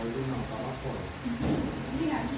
Hoje não, tá lá fora. Obrigada.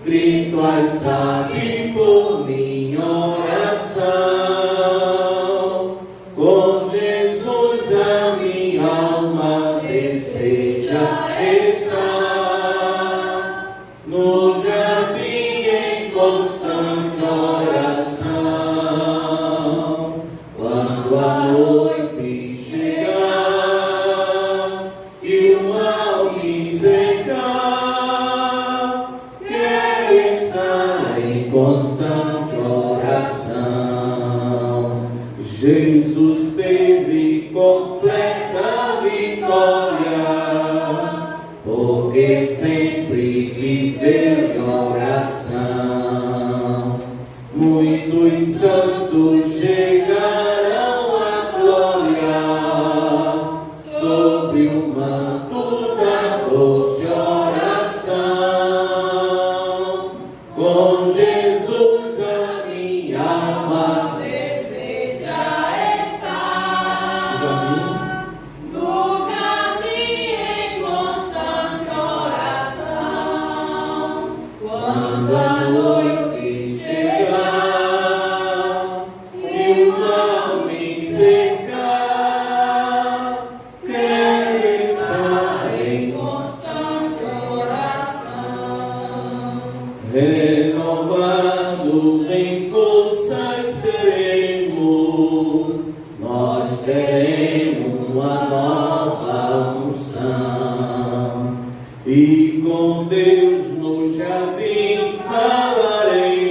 Cristo as sabe por minha oração. Com Jesus a minha alma deseja estar, no jardim em constante oração. Quando a noite chegar e o mal me cercar, quero estar em constante oração. Jesus teve completa vitória, porque sempre viveu em oração. Muitos santos chegaram à glória sob o manto da doce oração. Com Jesus a minha alma deseja estar no jardim em constante oração. Quando a noite chegar e o mal me cercar, quero estar em constante oração. renovados em forças seremos, nós teremos uma nova unção, e com Deus no jardim falaremos,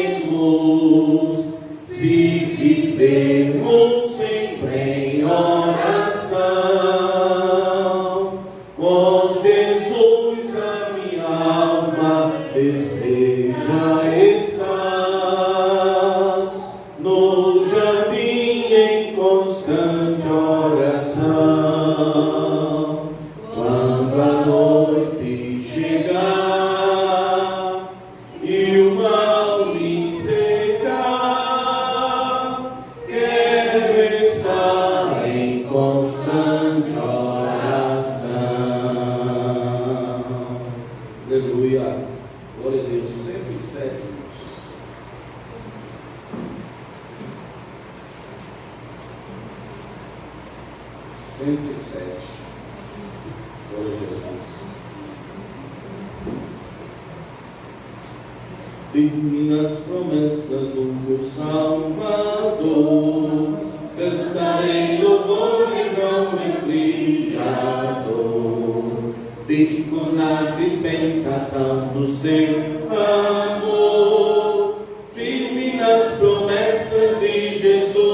se vivermos sempre em oração. Com Jesus a minha alma deseja estar, no jardim em constante oração. Quando a noite chegar e o mal me cercar, quero estar em constante oração. Aleluia. Glória a Deus. 107. 107. Glória a Jesus. Firme nas promessas do meu Salvador, cantarei louvores ao meu Criador. Fico na dispensação do seu amor, firme nas promessas de Jesus.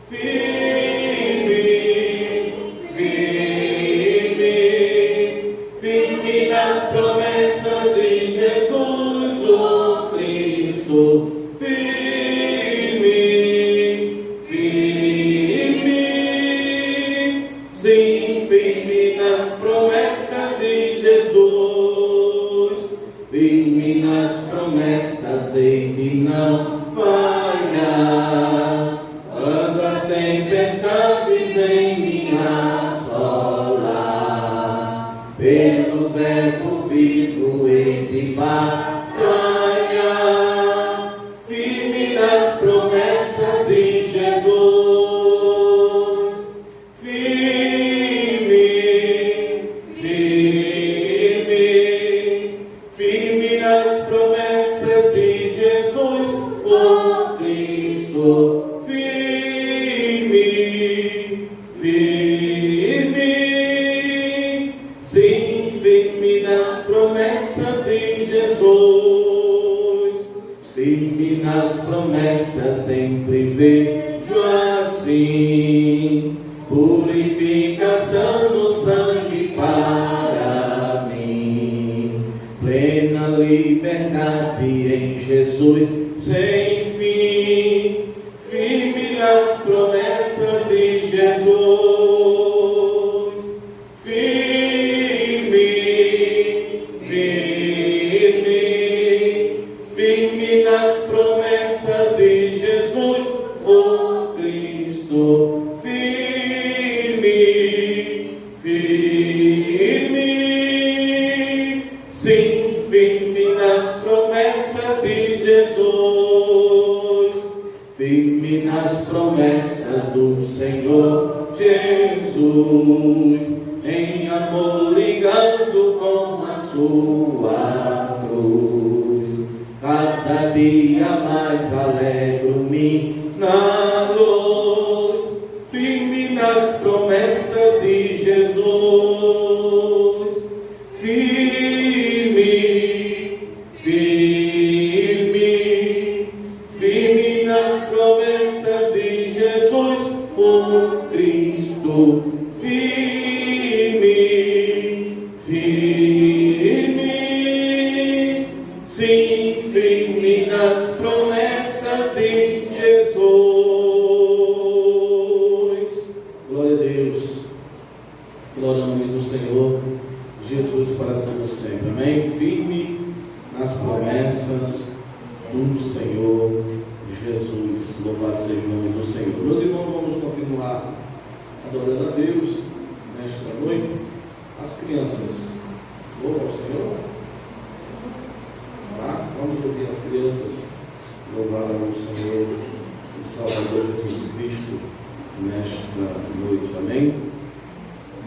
Firme, firme, firme nas promessas de Jesus, o Cristo. Firme, firme, sim, firme nas promessas de Jesus. Firme nas promessas, hei de não falhar, quando as tempestades em mim assolar. Pelo verbo vivo hei de batalhar, firme nas promessas de Jesus. Firme, firme, firme nas promessas de Jesus, o Cristo. Firme, firme, sim, firme nas promessas de Jesus. Firme nas promessas, sempre vejo assim, purificação no sangue para mim, plena liberdade em Jesus sem fim. Firme nas promessas de Jesus. Firme, firme, firme nas promessas de Jesus, o Cristo. Firme, firme, sim, firme nas promessas de Jesus. firme nas promessas do Senhor Jesus, em amor ligado com a sua cruz. Cada dia mais alegro-me na luz, firme nas promessas de Jesus. Firme, firme, firme nas promessas de Jesus, por Cristo. Firme, firme, sim, firme nas promessas de Jesus. Glória a Deus. Glória ao nome do Senhor Jesus para todos sempre. Amém? Firme nas promessas do Senhor Jesus. Louvado seja o nome do Senhor. Meus irmãos, vamos continuar adorando a Deus nesta noite. As crianças louvam ao Senhor. Tá? Vamos ouvir as crianças louvar ao Senhor e Salvador Jesus Cristo nesta noite. Amém?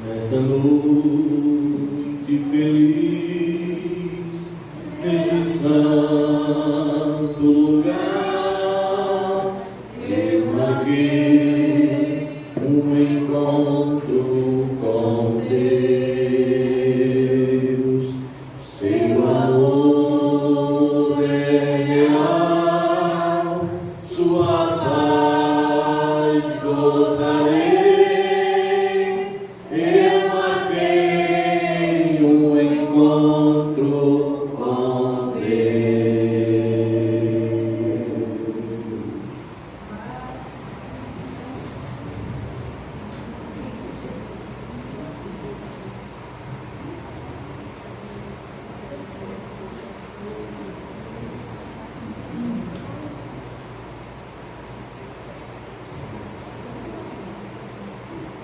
Nesta noite feliz, neste santo lugar, eu marquei encontro com Deus. Seu amor é real, sua paz gozarei. Eu marquei encontro com Deus.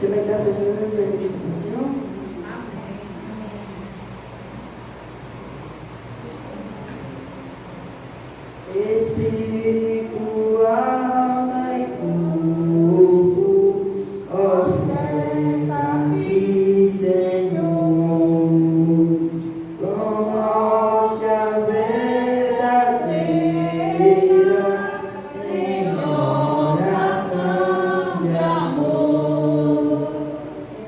Você vai estar fazendo os anos de comunhão? Espírito, alma e corpo, oferta-te, Senhor, com hóstia verdadeira, em oração de amor.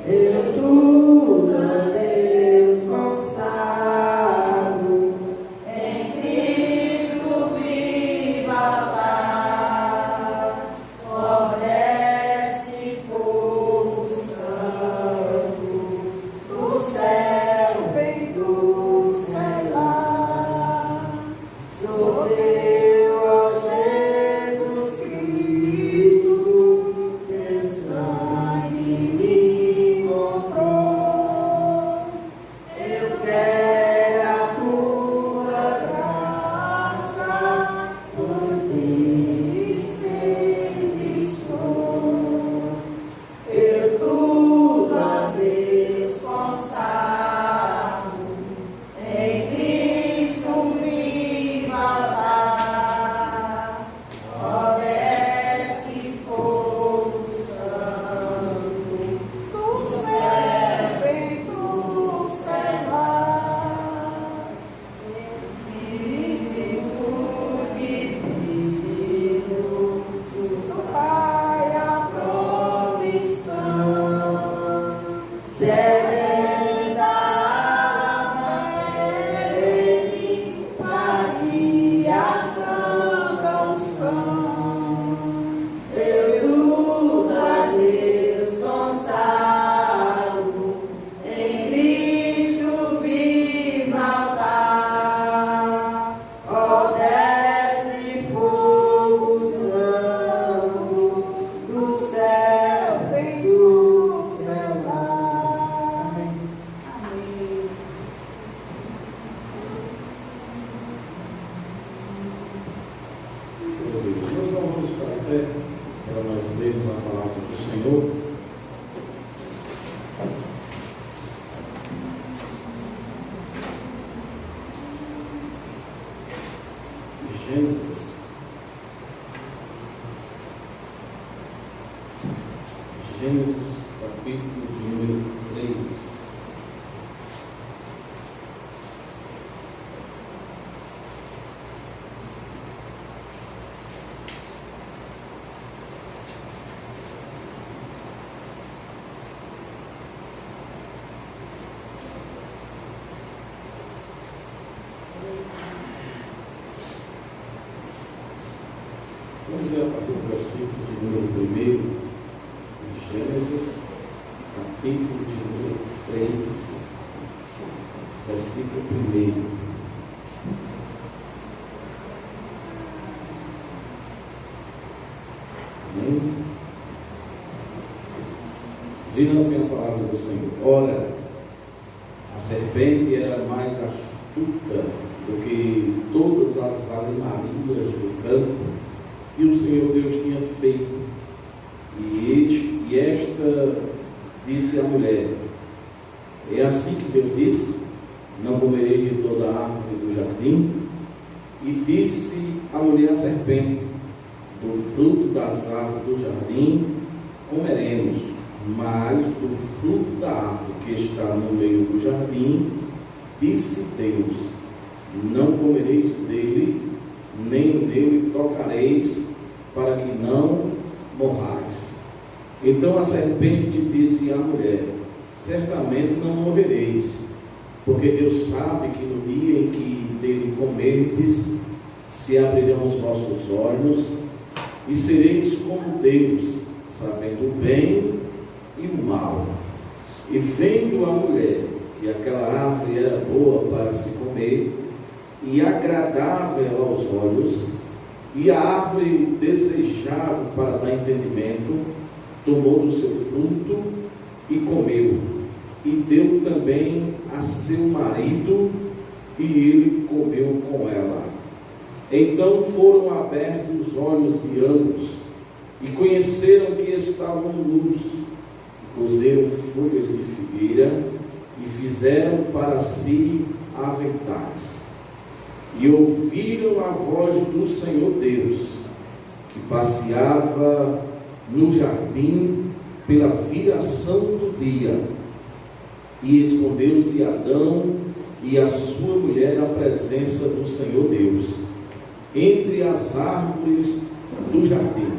Eu tudo a Deus consagro, em Cristo viva lá. Ó, desce fogo santo, do céu vem do céu. Sou teu, ó Jesus Cristo, teu sangue me comprou. Eu quero a tua graça, por ti sempre sou. Eu tudo a Deus consagro, em Cristo viva lá. Ó, desce fogo santo, do céu vem do céu. Espírito divino, do Pai a provisão, serena alma ele, radiação da unção. Eu tudo a Deus consagro, em Cristo viva lá. Ó, desce fogo santo, do céu vem do céu. Amém. Amém. Glória a Deus. Nós não vamos ficar em pé para nós lermos a palavra do Senhor. Gênesis Gênesis, capítulo de número 3. Vamos ver a partir do versículo de número 1, de Gênesis, capítulo de número 3, versículo 1. Amém? Diz assim a palavra do Senhor: ora, a serpente era mais astuta do que todas as animarias do campo e o Senhor Deus tinha feito. E esta disse à mulher: é assim que Deus disse: não comereis de toda a árvore do jardim? E disse a mulher à serpente: do fruto das árvores do jardim comeremos, mas do fruto da árvore que está no meio do jardim, disse Deus: não comereis dele, nem nele tocareis, para que não morrais. Então a serpente disse à mulher: certamente não morrereis, porque Deus sabe que no dia em que dele comerdes, se abrirão os vossos olhos, e sereis como Deus, sabendo o bem e o mal. E vendo a mulher que aquela árvore era boa para se comer, e agradável aos olhos, e a árvore desejável para dar entendimento, tomou do seu fruto e comeu, e deu também a seu marido, e ele comeu com ela. Então foram abertos os olhos de ambos, e conheceram que estavam nus, e cozeram folhas de figueira, e fizeram para si aventais. E ouviram a voz do Senhor Deus, que passeava no jardim pela viração do dia. E escondeu-se Adão e a sua mulher na presença do Senhor Deus, entre as árvores do jardim.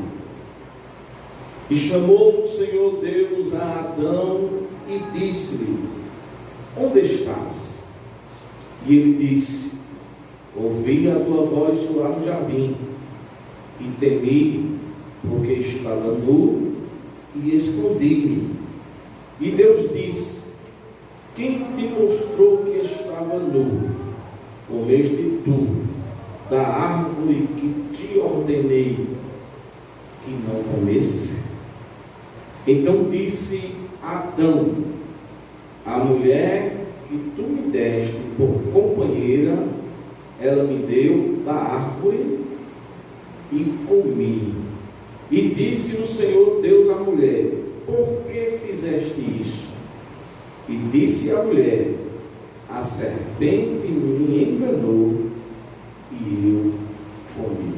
E chamou o Senhor Deus a Adão e disse-lhe: onde estás? E ele disse: ouvi a tua voz soar no jardim, e temi, porque estava nu, e escondi-me. E Deus disse: quem te mostrou que estava nu? Comeste tu da árvore que te ordenei que não comesse? Então disse Adão: a mulher que tu me deste por companheira, ela me deu da árvore e comi. E disse o Senhor Deus à mulher: por que fizeste isso? E disse a mulher: a serpente me enganou e eu comi.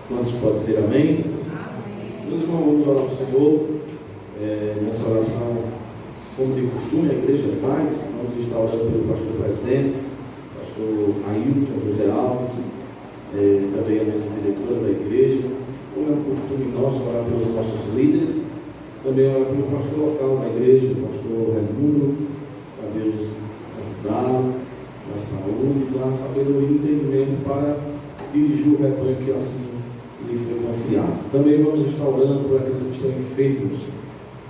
Quantos podem dizer amém? Amém. Meus irmãos, vamos orar ao Senhor. Nessa oração, como de costume a igreja faz, vamos estar orando pelo pastor presidente, pastor Ailton José Alves, também a mesa diretora da igreja. Como é um costume nosso orar pelos nossos líderes, também orar pelo pastor local da igreja, o pastor Raimundo, para Deus ajudá-lo na saúde, na sabedoria e entendimento para dirigir o rebanho que assim lhe foi confiado. Também vamos estar orando por aqueles que estão enfermos,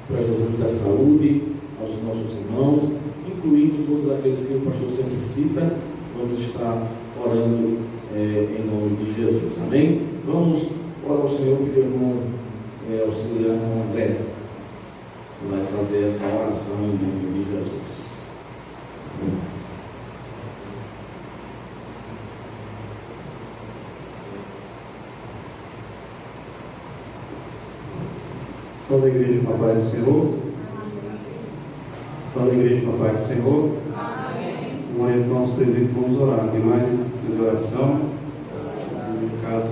para Jesus da saúde, aos nossos irmãos, incluindo todos aqueles que o pastor sempre cita. Vamos estar orando em nome de Jesus, amém? Vamos orar ao Senhor, pedir ao irmão auxiliar irmão André, que vai fazer essa oração em nome de Jesus. Amém. Salve a igreja com a paz do Senhor. Salve a igreja com a paz do Senhor. No momento do nosso presbítero, vamos orar. Tem mais de oração, no caso,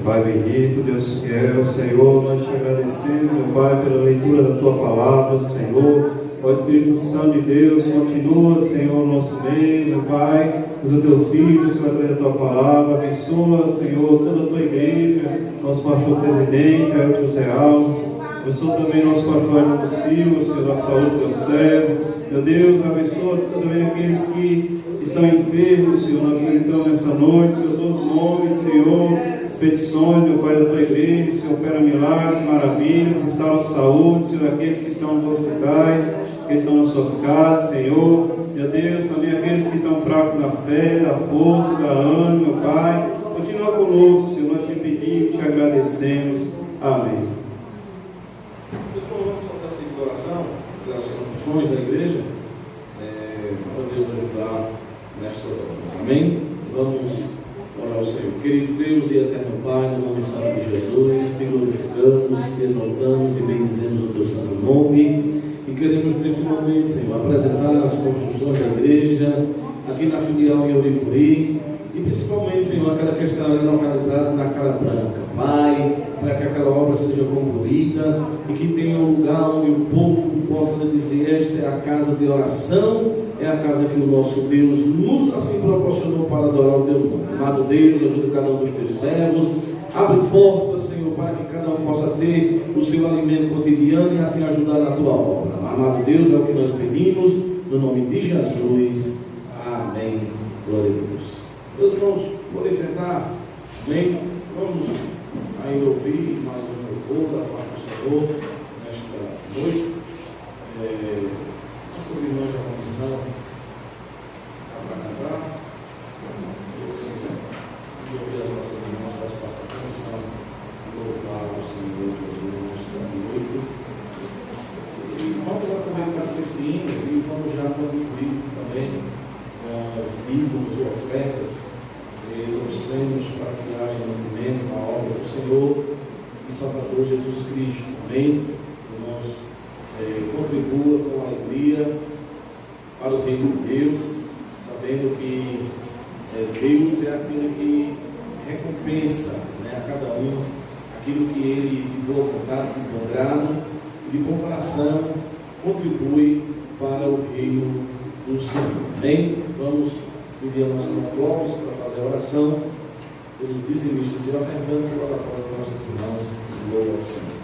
Pai bendito, Deus fiel, Senhor, nós te agradecemos, meu Pai, pela leitura da Tua Palavra, Senhor. Ó Espírito Santo de Deus, continua, Senhor, no nosso meio, meu Pai, usa Teu Filho, Senhor, através da Tua Palavra, abençoa, Senhor, toda a Tua igreja, nosso pastor presidente, Ailton José Alves, abençoa também nosso pastor Arnaldo Silva, Senhor, a saúde do Teu servo, meu Deus, abençoa também aqueles que estão enfermos, Senhor, nós acreditamos nessa noite, Senhor, todos os nomes, Senhor, petições, meu Pai, da Tua igreja, Senhor, opera milagres, maravilhas, restaura a saúde, Senhor, aqueles que estão nos hospitais, que estão nas suas casas, Senhor, meu Deus, também aqueles que estão fracos na fé, da força, da ânimo, meu Pai, continua conosco, Senhor, nós te pedimos, te agradecemos, amém. Depois vamos fazer a seguinte oração, das construções da igreja, para Deus ajudar nestas orações, amém? Vamos orar ao Senhor. Querido Deus e eterno Pai, no nome santo de Jesus, te glorificamos, te exaltamos e bendizemos o teu santo nome. E queremos neste momento, Senhor, apresentar as construções da igreja, aqui na filial em Uricuri, e principalmente, Senhor, aquela que está localizada na Cara Branca. Pai, para que aquela obra seja concluída e que tenha um lugar onde o povo possa dizer: esta é a casa de oração, é a casa que o nosso Deus nos assim proporcionou para adorar o teu nome. Amado Deus, ajuda cada um dos teus servos, abre portas, Senhor, para que cada um possa ter o seu alimento cotidiano e assim ajudar na tua obra. Amado Deus, é o que nós pedimos, no nome de Jesus. Amém. Glória a Deus. Meus irmãos, podem sentar. Amém. Vamos ainda ouvir mais um louvor da parte do Senhor nesta noite. Nossas irmãs da comissão para cantar. E ouvir as nossas irmãs faz parte da comissão. Louvar o Senhor Jesus nesta noite. E vamos aproveitar esse hino e vamos já contribuir também com os dízimos e ofertas. Torcemos para que haja movimento na obra do Senhor e Salvador Jesus Cristo. Amém? Irmãos, contribua com alegria para o reino de Deus, sabendo que Deus é aquele que recompensa, né, a cada um aquilo que ele, de boa vontade, de bom grado e de bom coração, contribui para o reino do Senhor. Amém? Vamos pedir a nossa irmã Clóvis para fazer a oração pelos dizimistas e ofertantes e para as nossas irmãs. Glória ao Senhor.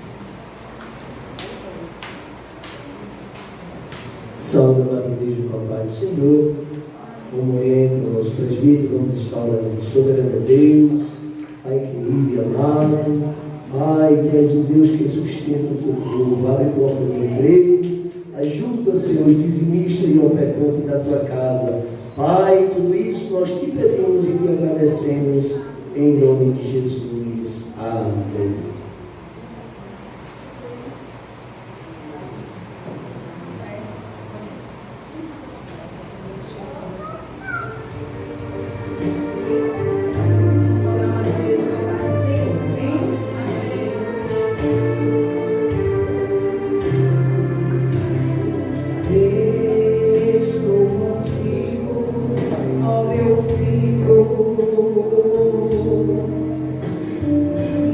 Salve a igreja com a paz do Senhor, como orienta o nosso presbítero, vamos estar orando. Soberano Deus, Pai querido e amado, Pai, que és o Deus que sustenta o teu povo, abre porta de emprego, ajuda, Senhor, os dizimistas e ofertantes da tua casa. Pai, tudo isso nós te pedimos e te agradecemos em nome de Jesus. Amém.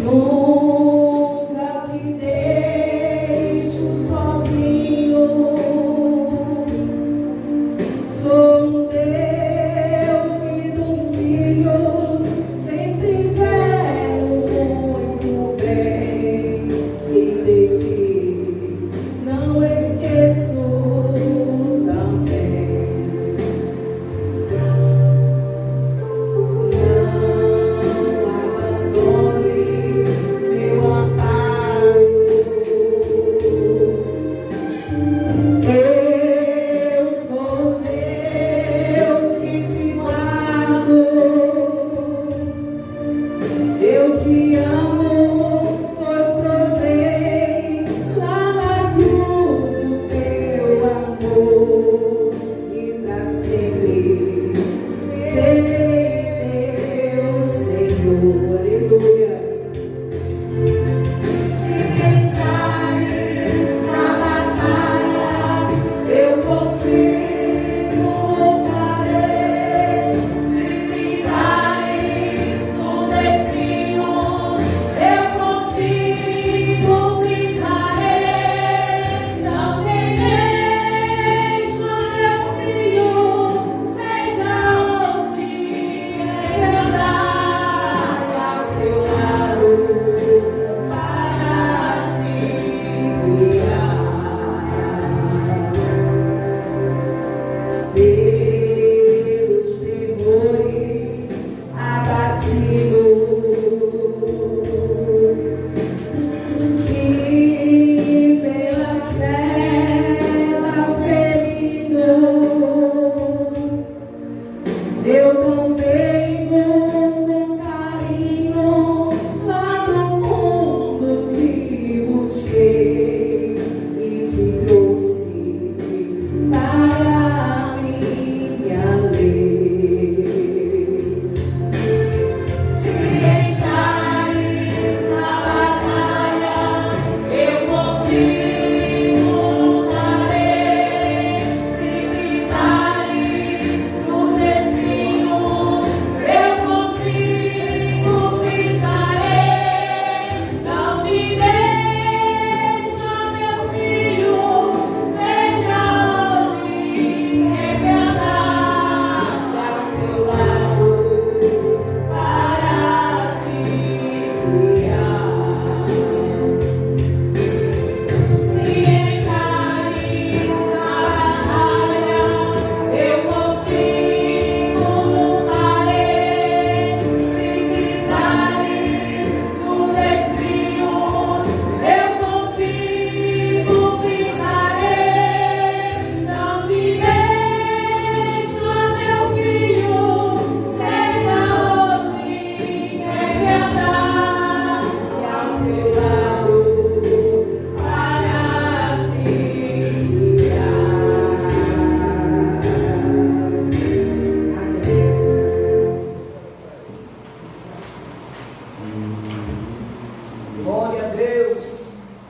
No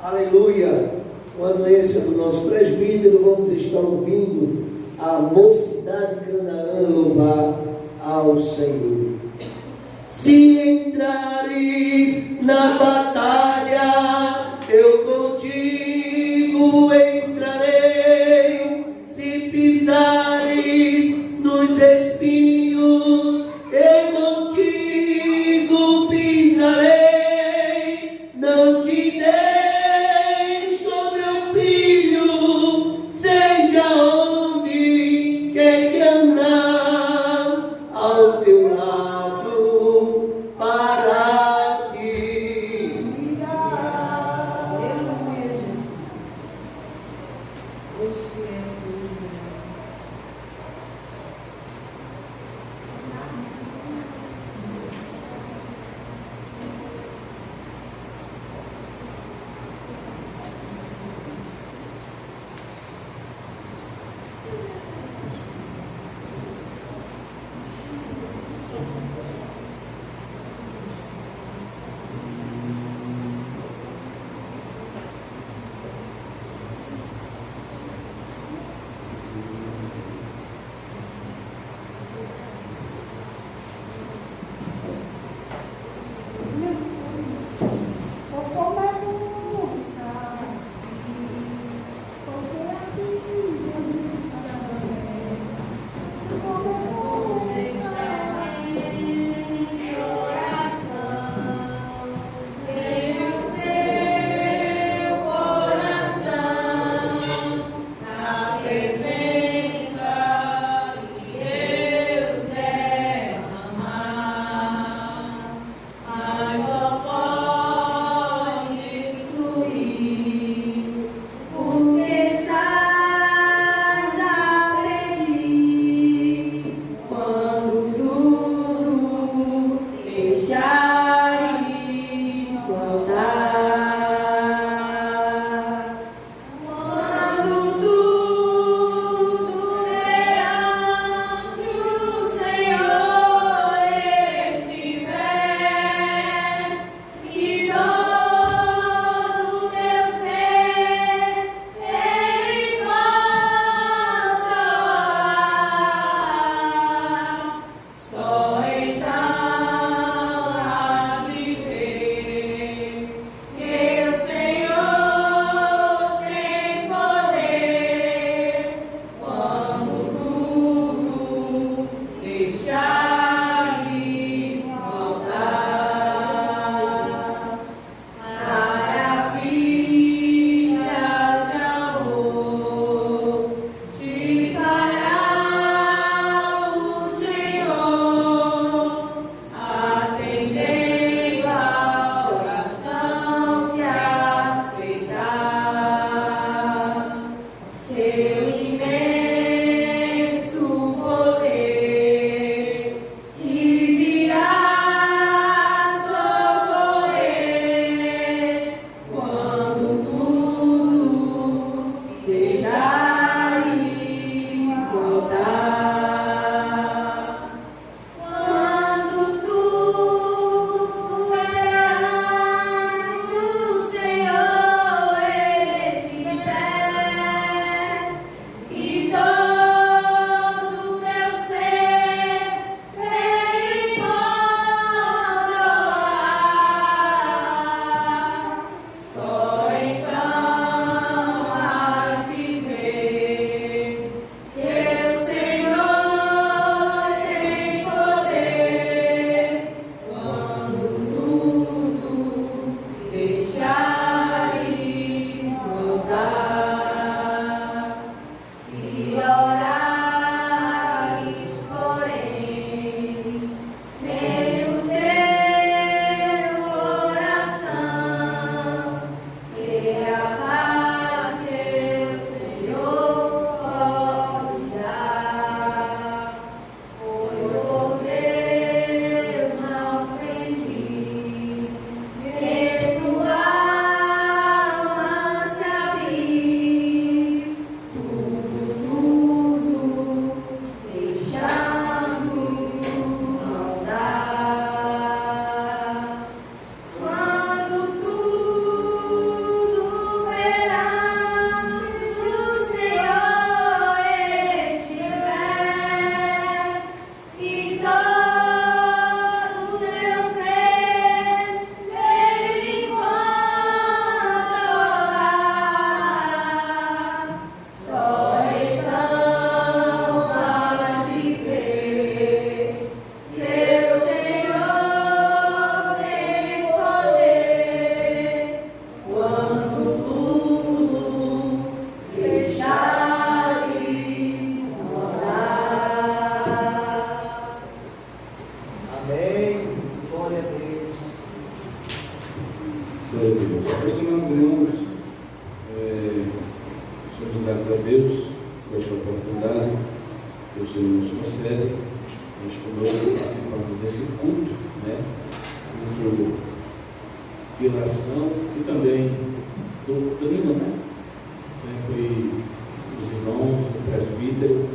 Aleluia! Com a anuência do nosso presbítero, vamos estar ouvindo a mocidade de Canaã louvar ao Senhor. Se entrares na batalha, eu contigo entrarei. Se pisares nos espinhos, eu contigo pisarei. Não te deixo, meu filho, seja onde quer que andar, ao teu lado para ti. Aleluia, Jesus. Deus fiel, Deus fiel. amados irmãos, somos graças a Deus por esta oportunidade que o Senhor nos concede. Nós participamos desse culto, né? De oração e também doutrina, né? Sempre os irmãos, o presbítero,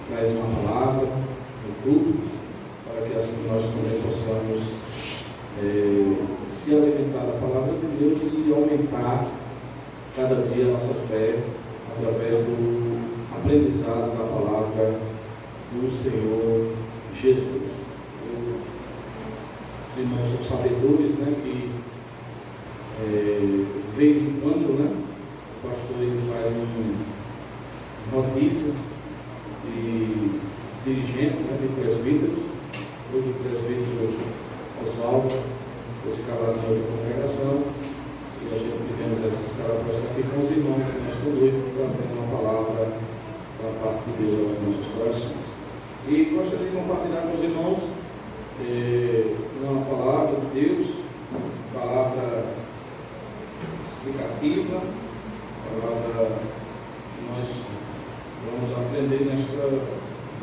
traz uma palavra no culto, para que assim nós também possamos se alimentar da palavra de Deus e aumentar cada dia a nossa fé através do aprendizado da palavra do Senhor Jesus. Os irmãos são sabedores, né, que de vez em quando, né, o pastor ele faz um rodízio de dirigentes, né, de presbíteros. Hoje o presbítero Oswaldo foi escalado na outra congregação e a gente tivemos essa escalação aqui com os irmãos nesta noite, trazendo uma palavra da parte de Deus aos nossos corações. E gostaria de compartilhar com os irmãos uma palavra de Deus, palavra explicativa, palavra que nós vamos aprender nesta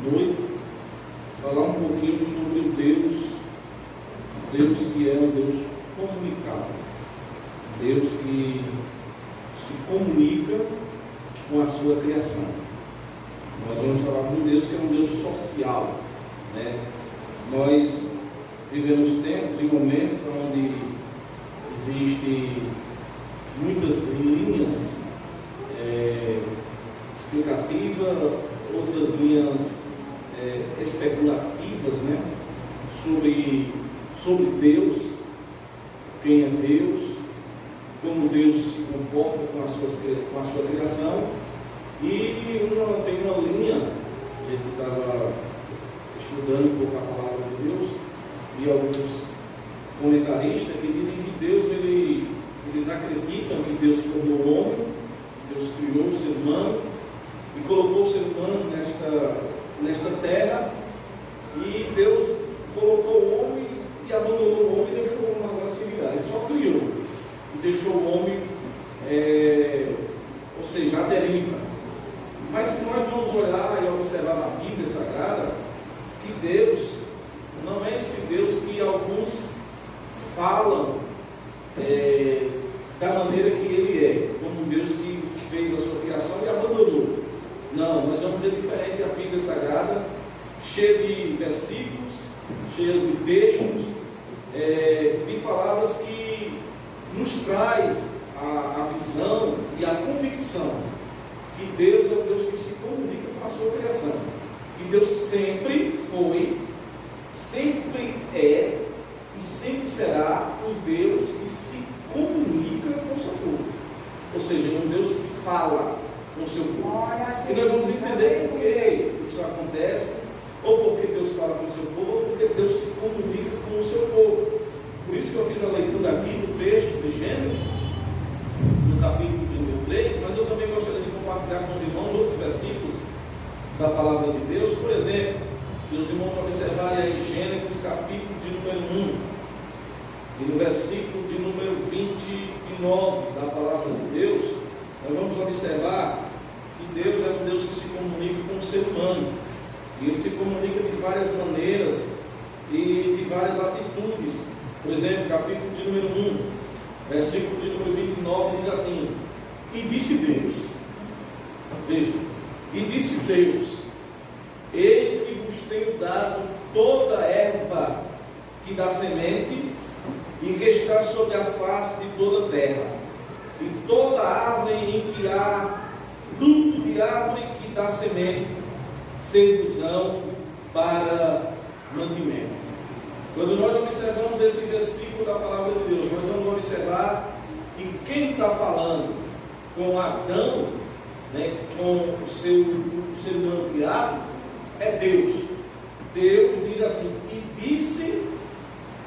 noite, falar um pouquinho sobre o Deus que é um Deus comunicável, Deus que se comunica com a sua criação. Nós vamos falar de um Deus que é um Deus social, né? Nós vivemos tempos e momentos onde existem muitas linhas explicativas, outras linhas especulativas, né? sobre Deus, quem é Deus, como Deus se comporta com a sua criação. E tem uma linha, a gente estava estudando um pouco a palavra de Deus, e alguns comentaristas que dizem que Deus, eles acreditam que Deus formou o homem, Deus criou o ser humano e colocou o ser humano nesta terra, e Deus colocou o homem e abandonou o homem e deixou o homem agora se virar. Ele só criou e deixou o homem, ou seja, a deriva. Mas se nós vamos olhar e observar na Bíblia Sagrada, que Deus não é esse Deus que alguns falam da maneira que Ele é, como um Deus que fez a sua criação e abandonou. Não, nós vamos ver diferente a Bíblia Sagrada, cheia de versículos, cheia de textos, de palavras que nos traz a visão e a convicção que Deus é um Deus que se comunica com a sua criação. Que Deus sempre foi, sempre é e sempre será um Deus que se comunica com o seu povo. Ou seja, um Deus que fala com o seu povo. E nós vamos entender por que isso acontece, ou porque Deus fala com o seu povo, ou porque Deus se comunica com o seu povo. Por isso que eu fiz a leitura aqui do texto de Gênesis, no capítulo de número 3, mas eu também gostaria de compartilhar com os irmãos outros versículos da palavra de Deus. Por exemplo, se os irmãos observarem aí Gênesis capítulo de número 1 e no versículo de número 29 da palavra de Deus, nós vamos observar que Deus é um Deus que se comunica com o ser humano, e Ele se comunica de várias maneiras e de várias atitudes. Por exemplo, capítulo de número 1, versículo de número 29 diz assim: e disse Deus, veja, e disse Deus, eis que vos tenho dado toda erva que dá semente e que está sobre a face de toda a terra, e toda árvore em que há fruto de árvore que dá semente, servos-ão para mantimento. Quando nós observamos esse versículo da palavra de Deus, nós vamos observar que quem está falando com Adão, né, com o ser humano criado, é Deus. Deus diz assim: e disse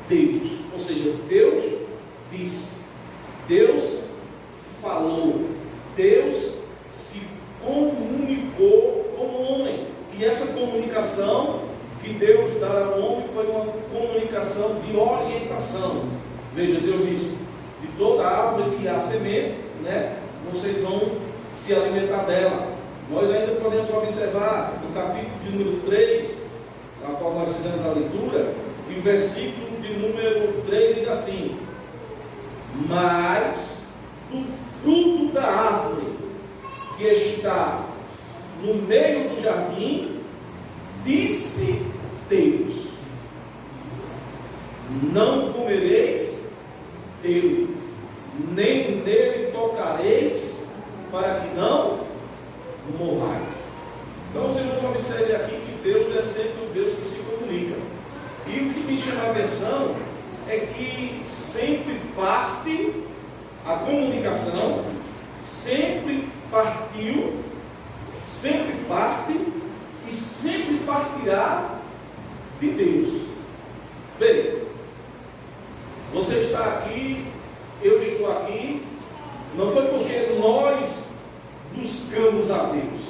Deus, ou seja, Deus disse, Deus falou, Deus se comunicou com o homem. E essa comunicação que Deus dá ao homem foi uma comunicação de orientação. Veja, Deus disse: de toda árvore que há semente, né, vocês vão se alimentar dela. Nós ainda podemos observar no capítulo de número 3, na qual nós fizemos a leitura, e o versículo de número 3 diz assim: mas do fruto da árvore que está no meio do jardim, disse Deus: não comereis dele, nem nele tocareis, para que não morrais. Então, os irmãos observem aqui que Deus é sempre o Deus que se comunica. E o que me chama a atenção é que sempre parte a comunicação, sempre partiu, sempre parte e sempre partirá de Deus. Veja, você está aqui, eu estou aqui, não foi porque nós buscamos a Deus,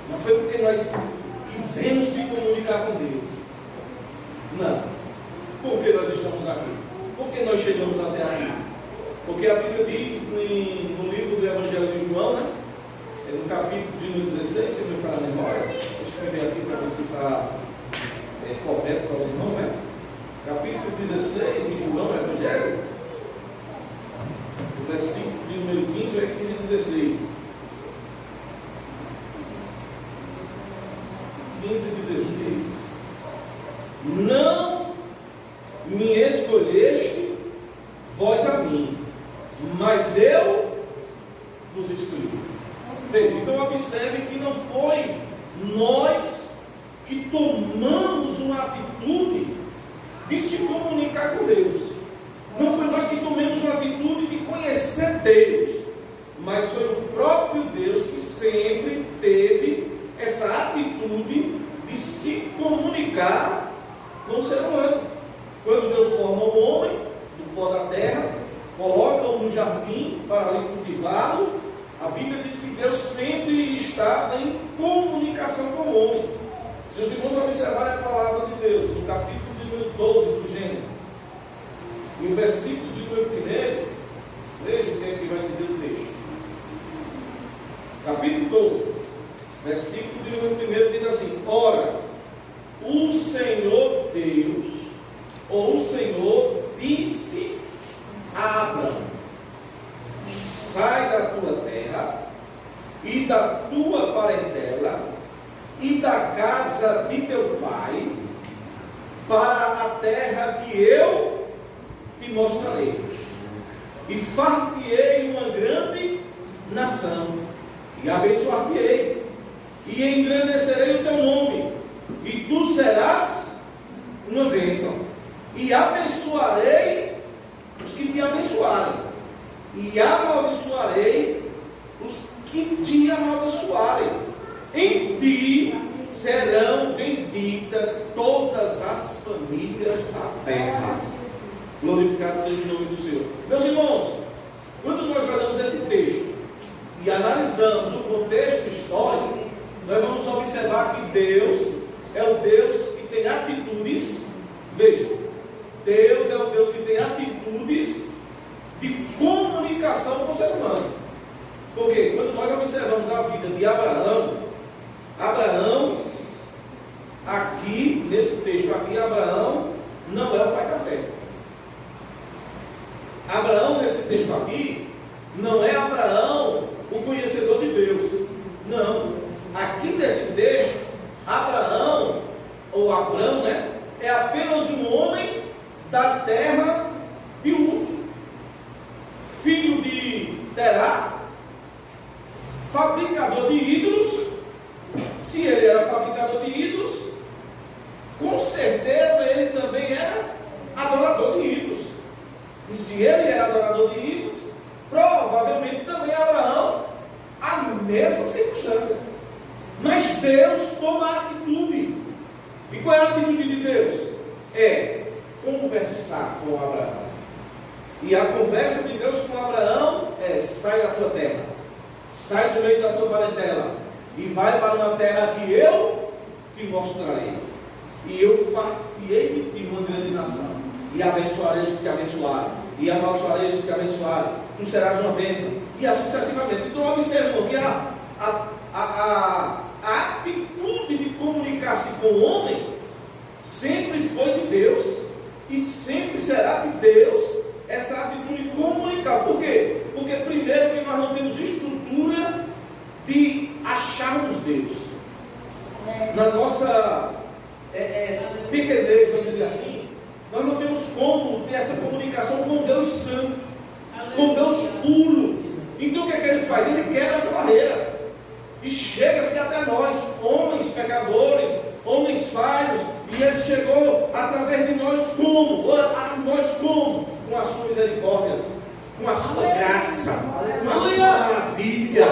não foi porque nós quisemos se comunicar com Deus, não. Por que nós estamos aqui? Por que nós chegamos até aqui? Porque a Bíblia diz no livro do Evangelho de João, né? No capítulo de número 16, se me falar a memória, deixa eu escrever aqui para ver se está correto para os irmãos, né? Capítulo 16 de João, Evangelho, o versículo de número 15 é 15 e 16. 15 e 16. Não me escolheste vós a mim, mas eu vos escolhi. Veja, então observe que não foi nós que tomamos uma atitude de se comunicar com Deus. Não foi nós que tomamos uma atitude de conhecer Deus, mas foi o próprio Deus que sempre teve essa atitude de se comunicar com o ser humano. Quando Deus forma o homem do pó da terra, coloca-o no jardim para ali cultivá-lo, a Bíblia diz que Deus sempre estava em comunicação com o homem. Se os irmãos observarem a palavra de Deus, no capítulo de número 12 do Gênesis, no versículo de número 1, veja o que é que vai dizer o texto. Capítulo 12, versículo de número 1 diz assim: ora, o Senhor Deus, ou o Senhor disse a Abraão: sai da tua terra e da tua parentela e da casa de teu pai para a terra que eu te mostrarei, e far-te-ei uma grande nação, e abençoar-te-ei, e engrandecerei o teu nome, e tu serás uma bênção, e abençoarei os que te abençoarem, e amaldiçoarei os que te amaldiçoarem. Em ti serão benditas todas as famílias da terra. Glorificado seja o nome do Senhor. Meus irmãos, quando nós olhamos esse texto e analisamos o contexto histórico, nós vamos observar que Deus é o Deus que tem atitudes. Veja, Deus é o Deus que tem atitudes de comunicação com o ser humano. Porque quando nós observamos a vida de Abraão, aqui, nesse texto aqui, Abraão não é o pai da fé. Abraão, nesse texto aqui, não é Abraão o conhecedor de Deus. Não. Aqui nesse texto, Abraão, ou Abrão, né, é apenas um homem da terra de Uz, filho de Terá, fabricador de ídolos. Se ele era fabricador de ídolos, com certeza ele também era adorador de ídolos. E se ele era adorador de ídolos, provavelmente também Abraão, a mesma circunstância. Mas Deus toma a atitude. E qual é a atitude de Deus? É conversar com Abraão. E a conversa de Deus com Abraão é: sai da tua terra, sai do meio da tua parentela, e vai para uma terra que eu te mostrarei. E eu far-te-ei de ti uma grande nação, e abençoarei os que te abençoarem, e amaldiçoarei os que te abençoarem, tu serás uma bênção, e assim sucessivamente. Então observa que a atitude de comunicar-se com o homem sempre foi de Deus e sempre será de Deus, essa atitude comunicar. Por quê? Porque primeiro que nós não temos estrutura de acharmos Deus. Na nossa pequenez, vamos dizer assim, nós não temos como ter essa comunicação com Deus Santo, com Deus puro. Então o que é que ele faz? Ele quebra essa barreira e chega-se até nós, homens pecadores, homens falhos, e ele chegou através de nós como? A nós como? Com a sua misericórdia, com a sua graça, com a sua maravilha,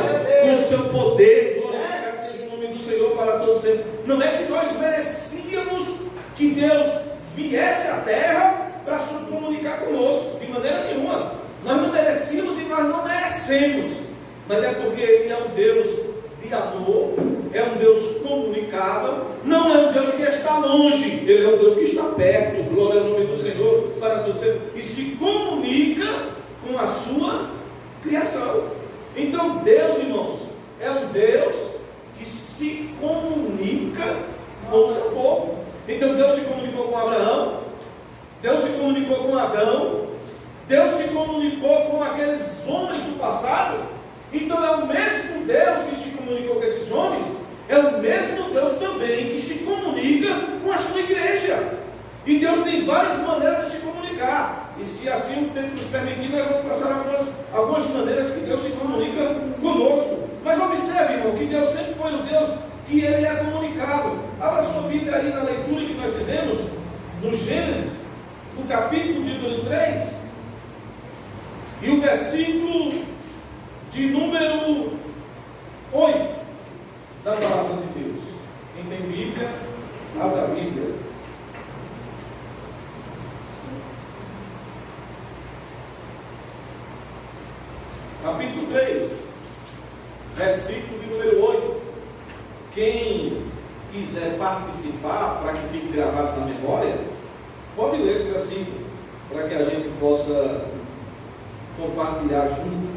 com o seu poder. Glorificado seja o nome do Senhor para todos sempre. Não é que nós merecíamos que Deus viesse à terra para se comunicar conosco, de maneira nenhuma. Nós não merecíamos e nós não merecemos, mas é porque Ele é um Deus de amor, é um Deus comunicável, não é um Deus que está longe, Ele é um Deus que está perto. Glória ao nome do Senhor para todos sempre, e se comunica com a sua criação. Então Deus, irmãos, é um Deus que se comunica com o seu povo. Então Deus se comunicou com Abraão, Deus se comunicou com Adão, Deus se comunicou com aqueles homens do passado. Então é o mesmo Deus que se comunicou com esses homens, é o mesmo Deus também que se comunica com a sua igreja. E Deus tem várias maneiras de se comunicar, e se assim o tempo nos permitir, nós vamos passar algumas maneiras que Deus se comunica conosco. Mas observe, irmão, que Deus sempre foi o Deus que Ele é comunicável. Abra sua Bíblia aí na leitura que nós fizemos no Gênesis, no capítulo de número 3, e o versículo de número 8 da palavra de Deus. Quem tem Bíblia, abra a Bíblia. Capítulo 3, versículo de número 8. Quem quiser participar, para que fique gravado na memória, pode ler esse versículo, para que a gente possa compartilhar junto.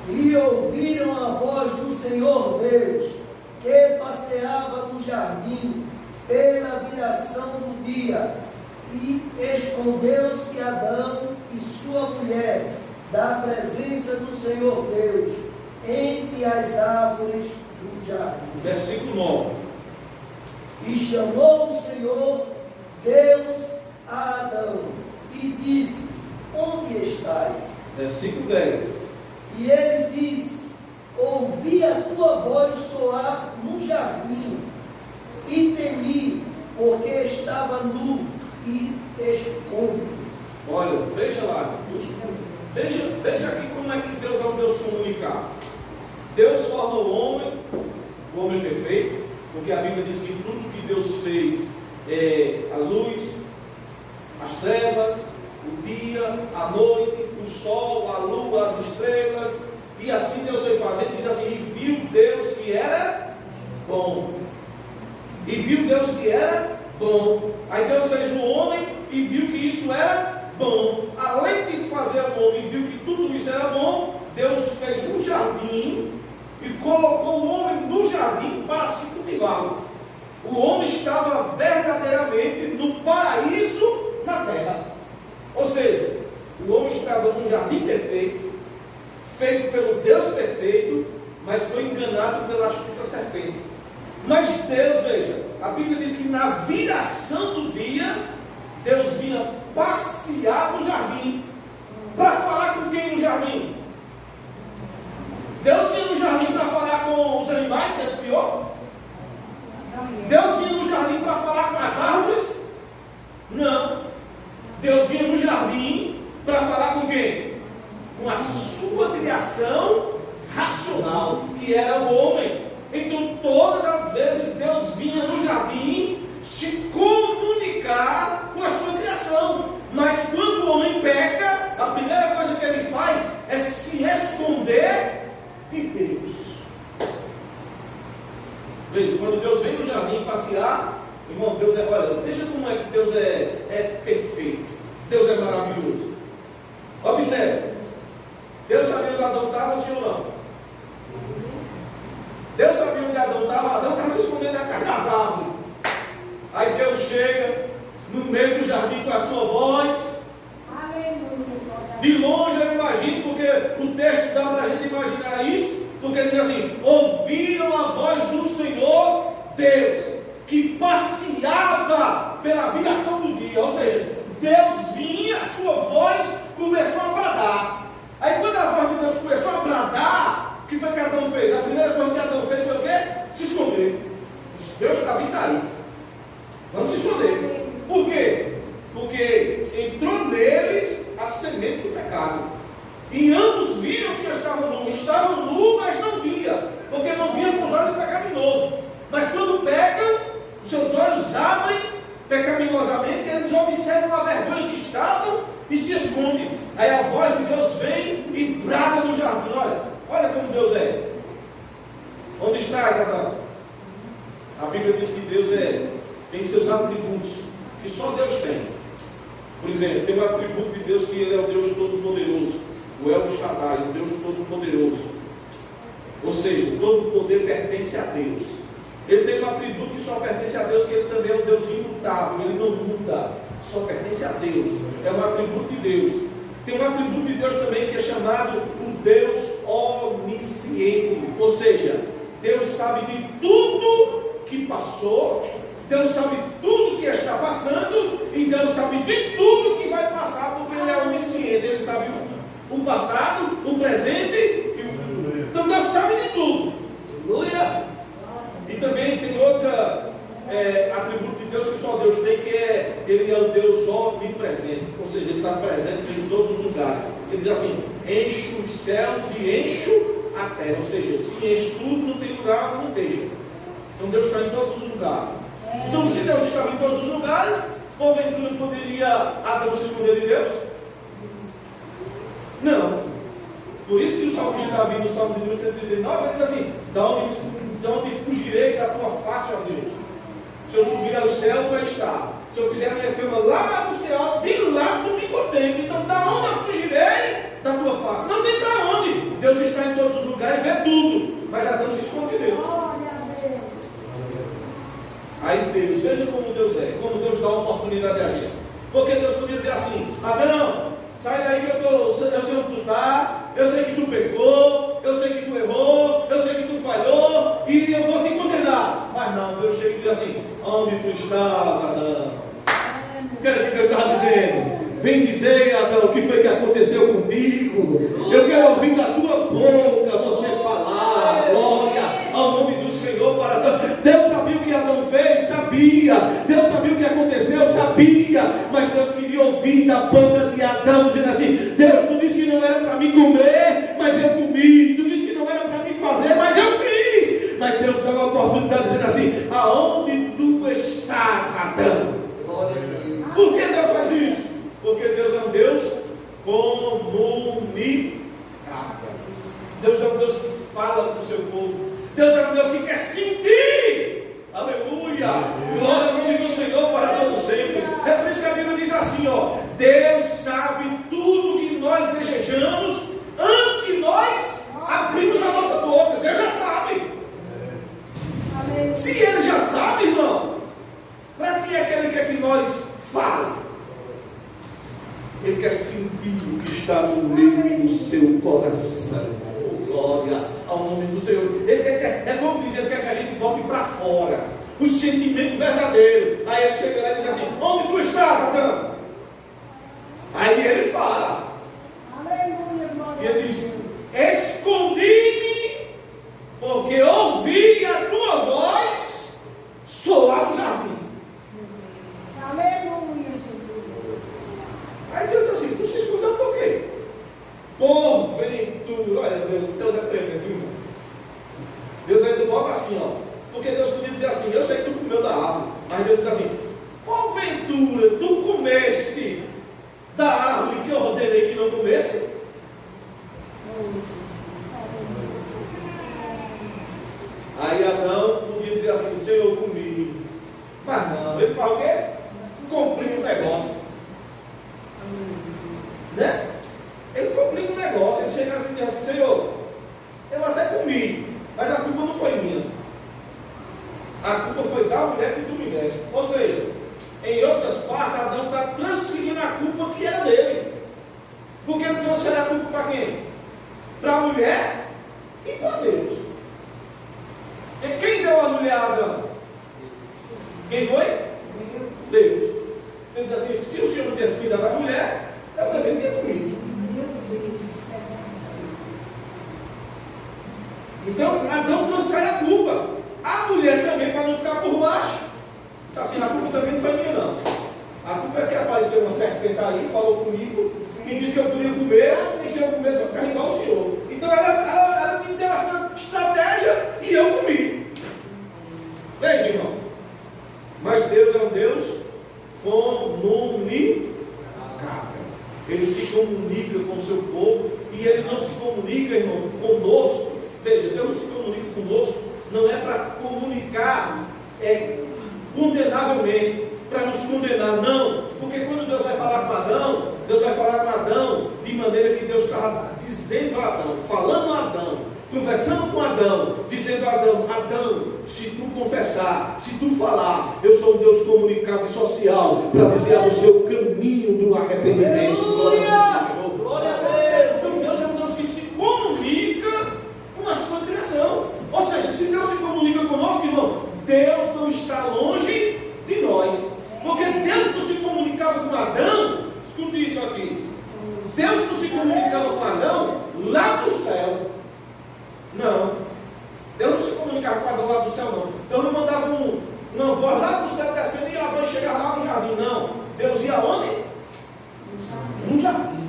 E ouviram a voz do Senhor Deus, que passeava no jardim pela viração do dia, e escondeu-se Adão e sua mulher da presença do Senhor Deus entre as árvores do jardim. Versículo 9. E chamou o Senhor Deus a Adão e disse: onde estás? Versículo 10. E ele disse: ouvi a tua voz soar no jardim, e temi, porque estava nu e escondido. Olha, veja lá. Veja aqui como é que Deus é um Deus comunicável. Deus forma o homem perfeito, porque a Bíblia diz que tudo que Deus fez é a luz, as trevas, o dia, a noite, o sol, a lua, as estrelas, e assim Deus foi fazendo. Diz assim: e viu Deus que era bom. E viu Deus que era bom. Aí Deus fez o homem e viu que isso era bom. Além de fazer o homem e viu que tudo isso era bom, Deus fez um jardim e colocou o homem no jardim para se cultivá-lo. O homem estava verdadeiramente no paraíso na terra. Ou seja, o homem estava num jardim perfeito, feito pelo Deus perfeito, mas foi enganado pela astuta serpente. Mas Deus, veja, a Bíblia diz que na viração do dia, Deus vinha passear no jardim. Para falar com quem no jardim? Deus vinha no jardim para falar com os animais que ele criou? Deus vinha no jardim para falar com as árvores? Não. Deus vinha no jardim para falar com quem? Com a sua criação racional, que era o homem. Então todas as vezes Deus vinha no jardim se comunicar com a sua criação. Mas quando o homem peca, a primeira coisa que ele faz é se esconder de Deus. Veja, quando Deus vem no jardim passear, irmão, Deus é, olha, veja como é que Deus é perfeito. Deus é maravilhoso. Observe. Deus sabia onde Adão estava, sim ou não? Deus sabia onde Adão estava. Adão estava se escondendo atrás das árvores. Aí Deus chega no meio do jardim com a sua voz. De longe eu imagino, porque o texto dá para a gente imaginar isso, porque diz assim: ouviram a voz do Senhor Deus, que passeava pela viração do dia. Ou seja, Deus vinha, a sua voz começou a bradar. Aí quando a voz de Deus começou a bradar, o que foi que Adão fez? A primeira coisa que Adão fez foi o quê? Se esconder. Deus está vindo aí. Vamos se esconder. Por quê? Porque entrou neles a semente do pecado. E ambos viram que estavam nus. Estavam nus, mas não via. Porque não via com os olhos pecaminosos. Mas quando pecam, os seus olhos abrem pecaminosamente, eles observam a vergonha que estavam e se escondem. Aí a voz de Deus vem e brada no jardim. Olha como Deus é. Onde estás, Adão? A Bíblia diz que Deus tem seus atributos que só Deus tem. Por exemplo, tem um atributo de Deus que Ele é o Deus Todo-Poderoso, o El Shaddai, o Deus Todo-Poderoso. Ou seja, todo o poder pertence a Deus. Ele tem um atributo que só pertence a Deus, que Ele também é um Deus imutável, Ele não muda, só pertence a Deus. É um atributo de Deus. Tem um atributo de Deus também que é chamado o Deus Onisciente. Ou seja, Deus sabe de tudo que passou, Deus sabe tudo que está passando, e Deus sabe de tudo que vai passar, porque Ele é onisciente. Ele sabe o passado, o presente e o futuro. Então Deus sabe de tudo. Aleluia! E também tem outra atributo de Deus que só Deus tem, que Ele é o Deus onipresente. Ou seja, Ele está presente em todos os lugares. Ele diz assim: encho os céus e encho a terra. Ou seja, se enche tudo, não tem lugar onde não esteja. Então Deus está em todos os lugares. Então, se Deus estava em todos os lugares, porventura poderia Adão se esconder de Deus? Não. Por isso que o salmista Davi, no Salmo de 139, ele diz assim: de onde fugirei da tua face, ó Deus? Se eu subir ao céu, tu está. Se eu fizer a minha cama lá no céu, de lá tu me contempla. Então, da onde eu fugirei da tua face? Não tem para onde. Deus está em todos os lugares e vê tudo. Mas Adão se esconde de Deus. Aí Deus, veja como Deus é, como Deus dá a oportunidade a gente. Porque Deus podia dizer assim: Adão, sai daí que eu sei onde tu está, eu sei que tu pecou, eu sei que tu errou, eu sei que tu falhou, e eu vou te condenar. Mas não, Deus chega e diz assim: onde tu estás, Adão? O que era que Deus estava dizendo? Vem dizer, Adão, o que foi que aconteceu contigo? Eu quero ouvir da tua boca você falar, glória ao nome do Senhor para Deus. Deus sabia o que Adão fez? Sabia. Deus sabia o que aconteceu? Sabia. Mas Deus queria ouvir da boca de Adão, dizendo assim: Deus, tu disse que não era para mim comer, mas eu comi. Tu disse que não era para mim fazer, mas eu fiz. Mas Deus dá uma oportunidade dizendo assim: aonde tu estás, Adão? Por que Deus faz isso? Porque Deus é um Deus comunicável. Deus é um Deus que fala com o seu povo. Deus é um Deus que quer sentir. Aleluia! Glória ao nome do Senhor para todo sempre. É por isso que a Bíblia diz assim, ó: Deus sabe tudo que nós desejamos antes que nós abrimos a nossa boca. Deus já sabe. Se Ele já sabe, irmão, para que é que Ele quer que nós falemos? Ele quer sentir o que está no meio do seu coração. Oh, glória ao nome do Senhor. Ele quer, é como diz, Ele quer que a gente bote para fora os sentimentos verdadeiros. Aí Ele chega lá e diz assim: onde tu estás, Adão? Aí Ele fala. E Ele diz: escondi-me, porque ouvi a tua voz soar no jardim. Aí Deus diz assim: tu se escondeu por quê? Porventura, olha, Deus é tremendo, viu? Deus ainda bota assim, ó. Porque Deus podia dizer assim: eu sei que tu comeu da árvore. Mas Deus diz assim: porventura, tu comeste da árvore que eu ordenei que não comesse? Aí Adão podia dizer assim: Senhor, eu comi. Mas não, ele fala o quê? Complica o negócio. Né? a culpa para quem? Para a mulher e para Deus. E quem deu a mulher a Adão? Quem foi? Deus. Então diz assim, se o Senhor não tivesse me dado a mulher, eu também teria comido. Então Adão transfere a culpa. A mulher também, para não ficar por baixo. Assim, a culpa também não foi minha, não. A culpa é que apareceu uma serpente aí, falou comigo e disse que eu podia comer, e se eu comesse eu ficar igual ao Senhor. Então ela me deu essa estratégia e eu comi. Veja, irmão. Mas Deus é um Deus comunicável. Ele se comunica com o seu povo e ele não se comunica, irmão, conosco. Veja, Deus não se comunica conosco, não é para comunicar condenavelmente, para nos condenar, não. Porque quando Deus vai falar com Adão, Deus vai falar com Adão de maneira que Deus estava dizendo a Adão, falando a Adão, conversando com Adão, dizendo a Adão, Adão, se tu confessar, se tu falar, eu sou um Deus comunicável e social, para dizer ao seu caminho do arrependimento. Glória a Deus. Então Deus é um Deus que se comunica com a sua criação. Ou seja, se Deus se comunica conosco, irmão, Deus não está longe de nós. Porque Deus não se comunicava com Adão, escute isso aqui. Deus não se comunicava com Adão lá do céu. Não. Deus não se comunicava com Adão lá do céu, não. Deus não mandava uma voz lá do céu descendo e a voz chegar lá no jardim, não. Deus ia onde? No jardim.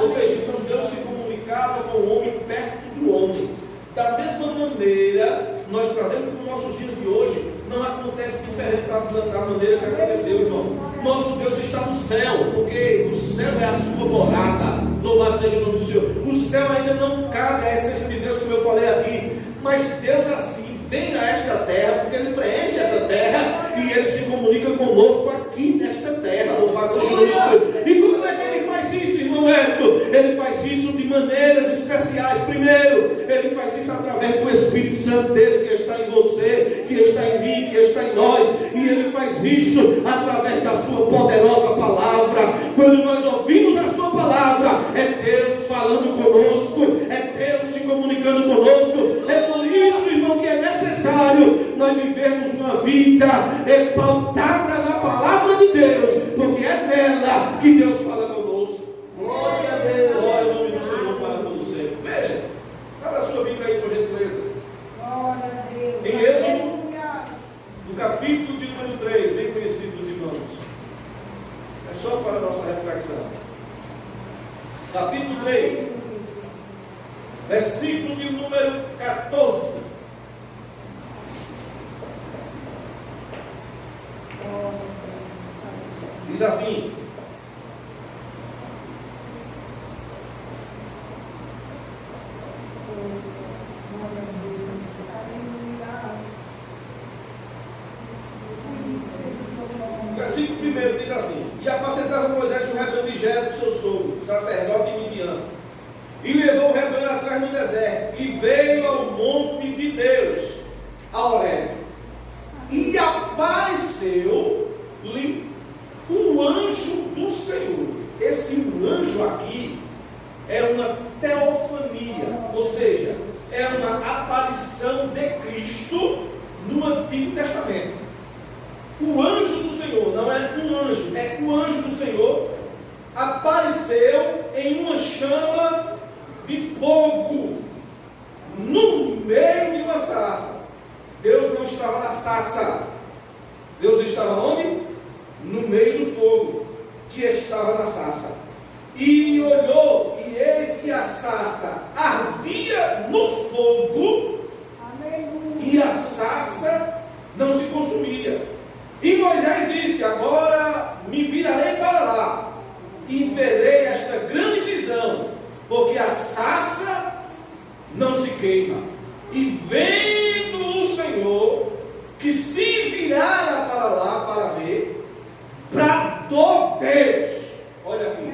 Ou seja, então Deus se comunicava com o homem perto do homem. Da mesma maneira, nós trazendo para os nossos dias de hoje, não acontece diferente da maneira que aconteceu, irmão. Nosso Deus está no céu, porque o céu é a sua morada. Louvado seja o nome do Senhor. O céu ainda não cabe à essência de Deus, como eu falei aqui. Mas Deus assim vem a esta terra, porque Ele preenche essa terra e Ele se comunica conosco aqui nesta terra. Louvado seja o nome do Senhor. E como é que Ele faz isso, irmão Hélito? Ele faz isso de maneiras especiais. Primeiro, Ele faz isso através do Espírito Santo dele, que está em você, que está em mim, que está em nós. E Ele faz isso através da sua poderosa palavra. Quando nós ouvimos a sua palavra, é Deus falando conosco, é Deus se comunicando conosco. É por isso, irmão, que é necessário nós vivermos uma vida pautada na palavra de Deus, porque é nela que Deus fala conosco. Glória a Deus. Glória ao nome do Senhor para todo sempre. Veja, abra a sua Bíblia aí, por gentileza. Glória a Deus. Em Êxodo, no capítulo de número 3, bem conhecido dos irmãos. É só para a nossa reflexão. Capítulo 3, versículo de número 14. Diz assim: versículo 1 diz assim: e apacentava Moisés o rebanho de Jetro, seu sogro, sacerdote de Midian, e levou o rebanho atrás no deserto, e veio ao monte de Deus, a Horebe, e apareceu-lhe o anjo do Senhor. Esse anjo aqui é uma teofania, ou seja, é uma aparição de Cristo no Antigo Testamento. O anjo do Senhor, não é um anjo, é o anjo do Senhor apareceu em uma chama de fogo no meio de uma sarça. Deus não estava na sarça. Deus estava onde? No meio do fogo que estava na sarça. E olhou, e eis que a sarça ardia no fogo, e a sarça não se consumia. E Moisés disse: agora me virarei para lá e verei esta grande visão, porque a sarça não se queima. E vendo o Senhor que se virara para lá para ver, bradou Deus. Olha aqui.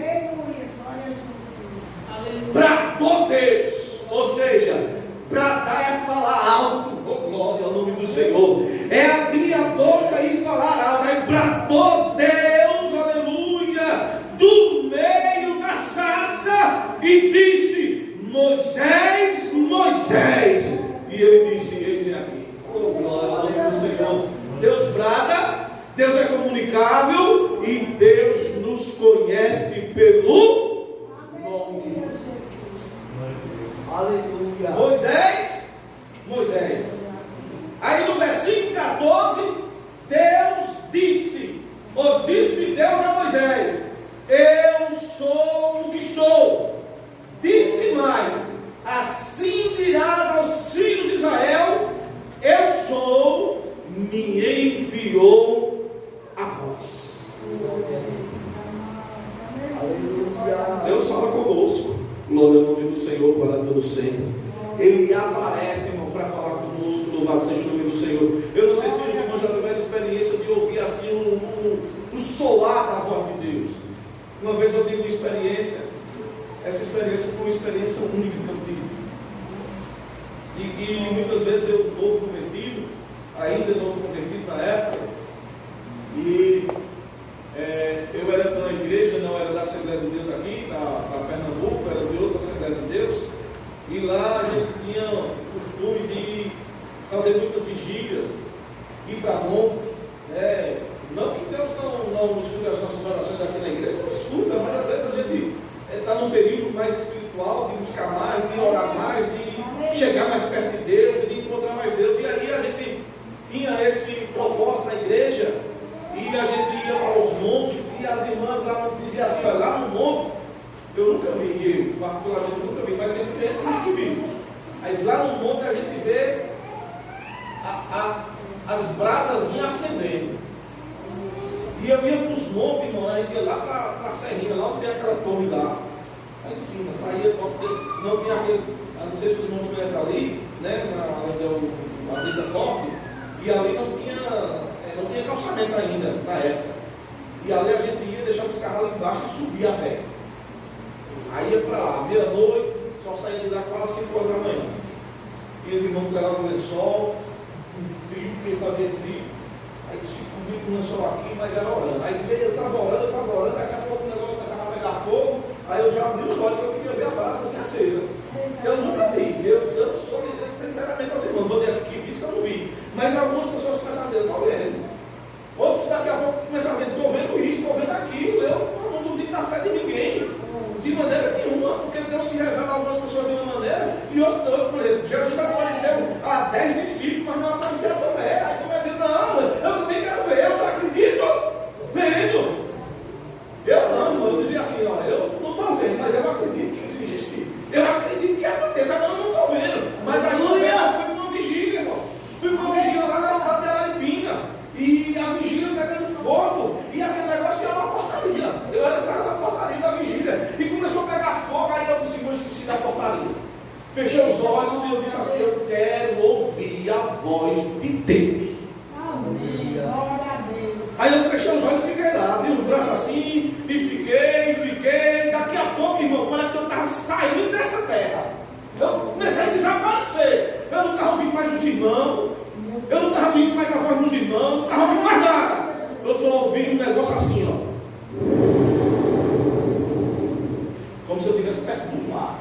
Bradou Deus. Ou seja, bradar é falar alto. Oh, glória ao nome do Senhor. É abrir a boca e falar alto. Aí bradou Deus, aleluia, do meio da sarça. e disse: Moisés, Moisés. E ele disse: eis-me aqui. Oh, glória ao nome do Senhor. Deus brada, Deus é comunicável e Deus nos conhece pelo nome. Aleluia. Moisés, Moisés. Aí no versículo 14, Deus disse, ou disse Deus a Moisés: eu sou o que sou. Disse mais: assim dirás aos filhos de Israel: eu sou, me enviou a vós. Aleluia. Deus fala conosco. Glória ao nome do Senhor para todo sempre. Ele aparece, irmão, para falar conosco. Louvado seja o nome do Senhor. Eu não sei se os irmãos já tiveram experiência de ouvir assim o soar da voz de Deus. Uma vez eu tive uma experiência. Essa experiência foi uma experiência única que eu tive. E muitas vezes eu, novo convertido, ainda novo convertido na época, e eu era da igreja, não era da Assembleia de Deus aqui, da Pernambuco, era de outra Assembleia de Deus, e lá a gente tinha o costume de fazer muitas vigílias, ir para monte, não que Deus não escuta as nossas orações aqui na igreja, não escuta, mas às vezes a gente está num período mais espiritual, de buscar mais, de orar mais, de chegar mais perto de Deus, e de encontrar mais Deus, e aí a gente tinha esse propósito na igreja, e a gente ia para os montes, e as irmãs lá diziam assim: olha, lá no monte, eu nunca vi, particularmente eu nunca vi, mas tem gente que viu. Mas lá no monte a gente vê as brasazinhas acendendo. E eu ia para os montes, irmão, a gente ia lá para a serrinha, lá onde tem aquela torre lá em cima, saía, não tinha aquele, não sei se os irmãos conhecem ali, né, onde é a Brita Forte, e ali não tinha calçamento ainda, na época. E ali a gente ia, deixava os carros ali embaixo e subia a pé. Aí ia para lá, meia-noite, só saía de lá quase 5 horas da manhã. E os irmãos pegavam o lençol, um frio, porque fazia frio. Aí se cobria com o lençol aqui, mas era orando. Aí eu estava orando, daqui a pouco o negócio começava a pegar fogo. Aí eu já abri os olhos, porque eu queria ver a brasa assim acesa. Eu nunca vi, eu sou dizendo sinceramente aos irmãos, vou dizer aqui que fiz que eu não vi. Mas algumas pessoas começaram a dizer: eu estou vendo. Outros daqui a pouco começaram a dizer: estou vendo isso, estou vendo aquilo. Eu não duvido da fé de ninguém, de maneira nenhuma, porque Deus se revela a algumas pessoas de uma maneira, e outros, por exemplo, Jesus apareceu a 10 discípulos, mas não apareceu a Tomé. Aí você vai dizer: não, eu também quero ver, eu só acredito vendo. Eu não, irmão, eu dizia assim: ó, eu não estou vendo, mas eu acredito que isso existe. Eu acredito que aconteça, agora eu não estou vendo. Mas aí eu fui para uma vigília, irmão. Fui para uma vigília lá na cidade de Araripina. E a vigília pegando fogo. E aquele negócio era uma portaria. Eu era na portaria da vigília. E começou a pegar fogo. Aí eu disse: eu esqueci da portaria. Fechei os olhos e eu disse assim: eu quero ouvir a voz de Deus. Aí eu fechei os olhos e fiquei lá, abri o braço assim, e fiquei. Daqui a pouco, irmão, parece que eu estava saindo dessa terra. Eu comecei a desaparecer. Eu não estava ouvindo mais os irmãos, eu não estava ouvindo mais a voz dos irmãos, não estava ouvindo mais nada. Eu só ouvi um negócio assim, ó. Como se eu estivesse perto do mar.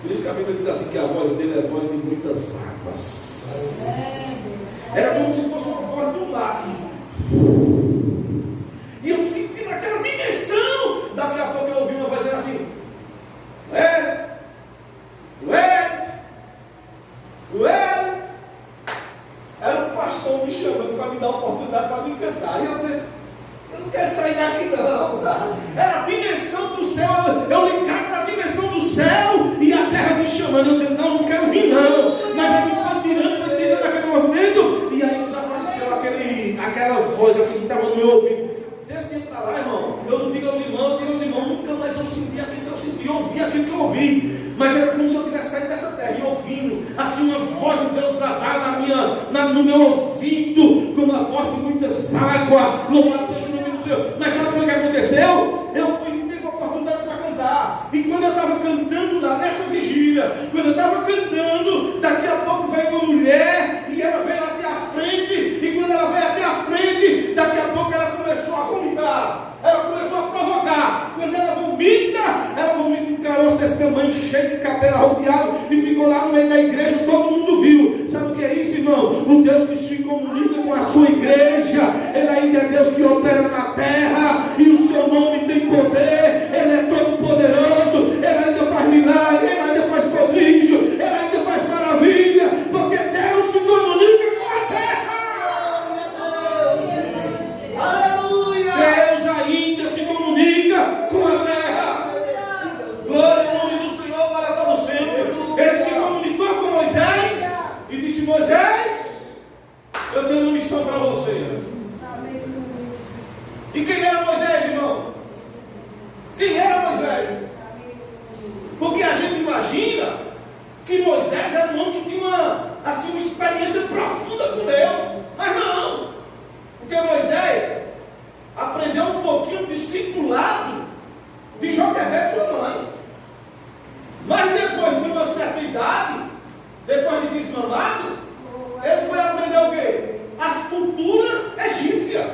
Por isso que a Bíblia diz assim, que a voz dele é a voz de muitas águas. Era como se fosse uma voz do mar, assim. E eu senti naquela dimensão. Daqui a pouco eu ouvi uma voz dizendo assim: era o pastor me chamando para me dar a oportunidade para me cantar. E eu disse: eu não quero sair daqui não. Era a dimensão do céu. Eu ligado na dimensão do céu e a terra me chamando. Eu disse: não quero vir não. Mas ele foi tirando aquele movimento. E aí desapareceu aquela voz assim que estava no meu ouvido. Desse tempo para lá, irmão, eu não digo aos irmãos, nunca mais eu senti aquilo que eu senti, eu ouvi aquilo que eu ouvi. Mas era como se eu tivesse saído dessa terra e ouvindo assim uma voz de Deus bradar no meu ouvido, como a voz de muitas águas. Louvado seja o nome do Senhor. Mas sabe o que aconteceu? Eu tive a oportunidade para cantar. E quando eu estava cantando lá nessa vigília, quando eu estava cantando, daqui a pouco veio uma mulher e ela veio até a frente. E quando ela veio até a frente, daqui a pouco ela começou a vomitar. Ela começou a provocar. Quando tamanho, cheio de cabelo arrodeado, e ficou lá no meio da igreja, todo mundo viu. Sabe o que é isso, irmão? O Deus que se comunica com a sua igreja, Ele ainda é Deus que opera na terra, e o seu nome tem poder, Ele é todo poderoso, Ele ainda faz milagre, Ele ainda faz prodígio, Ele ainda faz maravilha, porque Deus se comunica com a terra. Deus ainda se comunica com a terra. Glória ao nome do Senhor para todo sempre. Ele se comunicou com Moisés e disse: Moisés, eu tenho uma missão para você. E quem era Moisés, irmão? Quem era Moisés? Porque a gente imagina que Moisés era um homem que tinha uma experiência profunda com Deus. Mas não. Porque Moisés aprendeu um pouquinho de discipulado de Joquebede, sua mãe. Mas depois de uma certa idade, depois de desmamado, ele foi aprender o quê? As culturas egípcias.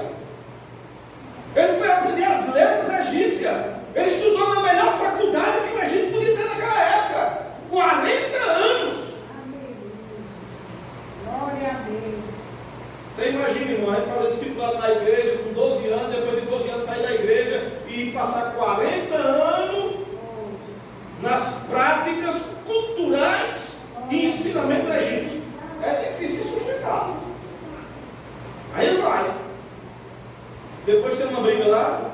Ele foi aprender as letras egípcias. Ele estudou na melhor faculdade que o Egito podia ter naquela época. 40 anos. Glória a Deus. Você imagina, irmão, a gente fazer discipulado na igreja com 12 anos, depois de 12 anos sair da igreja e passar 40 anos nas práticas culturais e ensinamento egípcio. É difícil sustentar. Aí ele vai. Depois tem uma briga lá,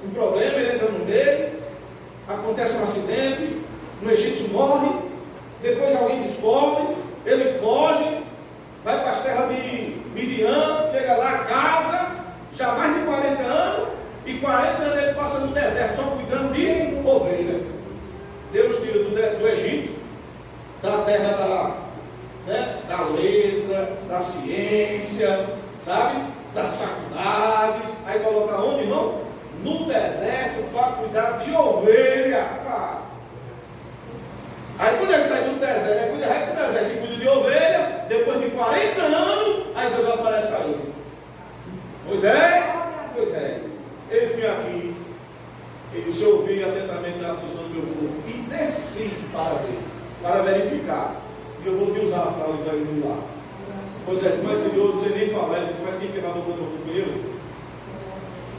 um problema, ele entra no meio, acontece um acidente, um egípcio morre, depois alguém descobre, ele foge, vai para as terras de Midian, chega lá, casa, já mais de 40 anos, e 40 anos ele passa no deserto, só cuidando de ovelhas. Deus tira do Egito, da terra da letra, da ciência, sabe? Das faculdades, aí coloca onde, irmão? No deserto, para cuidar de ovelha. Aí quando ele sai do deserto, quando ele vai para o deserto e cuida de ovelha, depois de 40 anos, aí Deus aparece a ele. Moisés, eis-me aqui. Ele disse: eu ouvi atentamente a aflição do meu povo e desci para verificar. E eu vou te usar para livrar ele lá. Moisés, mas Senhor, você nem fala. Ele disse: mas quem fez lá no mundo fui eu?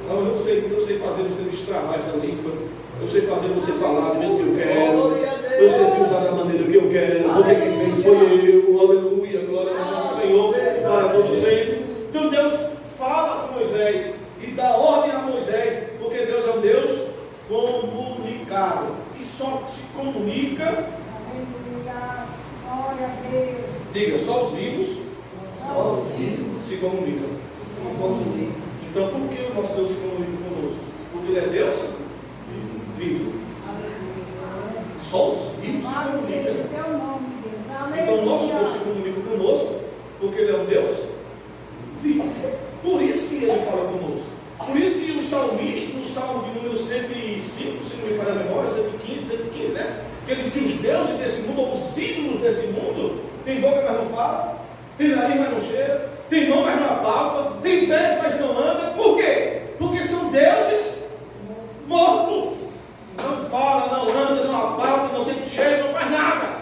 Não, eu sei fazer você destravar essa língua. Eu sei fazer você falar do jeito que eu quero. Eu sei te usar da maneira que eu quero. Porque quem fez foi eu. Aleluia, glória ao Senhor para todo sempre. Então Deus fala com Moisés e dá ordem a Moisés, porque Deus é um Deus comunicável e só se comunica. Aleluia. Glória a Deus. Diga, só os vivos se comunicam. Então por que o nosso Deus se comunica conosco? Porque Ele é Deus vivo. Só os vivos se Louvado seja comunicam. o teu nome, Deus. Aleluia. Então o nosso Deus se comunica conosco porque Ele é um Deus vivo. Por isso que Ele fala conosco. Por isso que o salmista, no salmo de número 105, se não me falha a memória, 115, né? Que ele diz que os deuses desse mundo, ou os ídolos desse mundo, tem boca, mas não fala, tem nariz, mas não cheira, tem mão, mas não apalpa, tem pés, mas não anda. Por quê? Porque são deuses mortos. Não fala, não anda, não apalpa, não sente cheiro, não faz nada.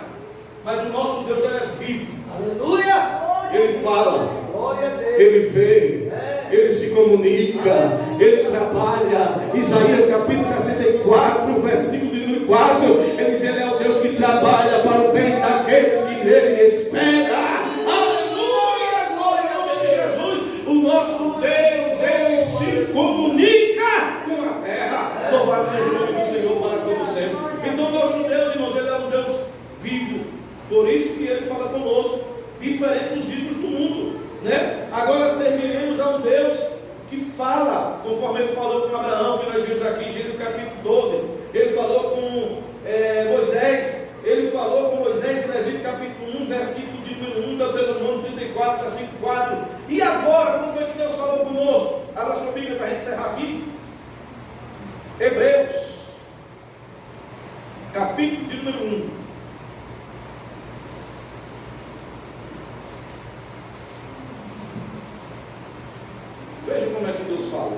Mas o nosso Deus, Ele é vivo. Aleluia! Ele fala, Glória a Deus! Ele vê, Ele se comunica, Ele trabalha. Isaías capítulo 64, versículo de número 4, Ele diz: Ele é o Deus que trabalha para o bem daqueles que nele espera. Aleluia, glória ao nome de Jesus. O nosso Deus, Ele se comunica com a terra. Louvado seja o nome do Senhor para todo sempre. Então o nosso Deus, irmãos, Ele é um Deus vivo. Por isso que Ele fala conosco, diferente dos ídolos do mundo, né? Agora serviremos a um Deus que fala, conforme Ele falou com Abraão, que nós vimos aqui em Gênesis capítulo 12. Ele falou com Moisés. Ele falou com Moisés em Levítico capítulo 1, versículo de número 1, Deuteronômio 34, versículo 4. E agora, como foi que Deus falou conosco? Abra sua Bíblia para a gente encerrar aqui. Hebreus capítulo de número 1. Veja como é que Deus fala.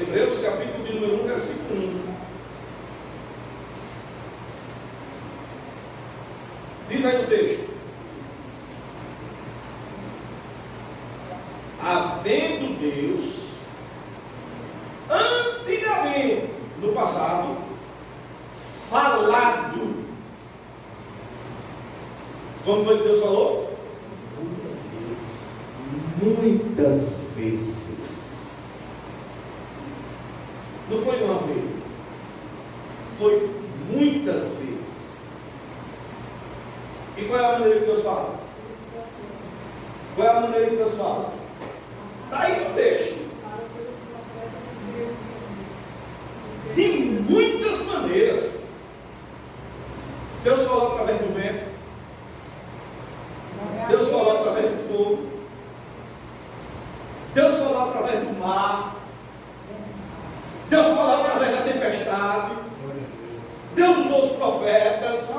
Hebreus capítulo de número 1, versículo 1. Diz aí no texto. Havendo Deus, antigamente, no passado, falado. Como foi que Deus falou? Muitas vezes. Não foi uma vez. Foi muitas vezes. E qual é a maneira que Deus fala? Qual é a maneira que Deus fala? Está aí no texto. De muitas maneiras. Deus falou através do vento. Deus falou através do fogo. Deus falou através do mar. Deus falou através da tempestade. Deus usou os profetas.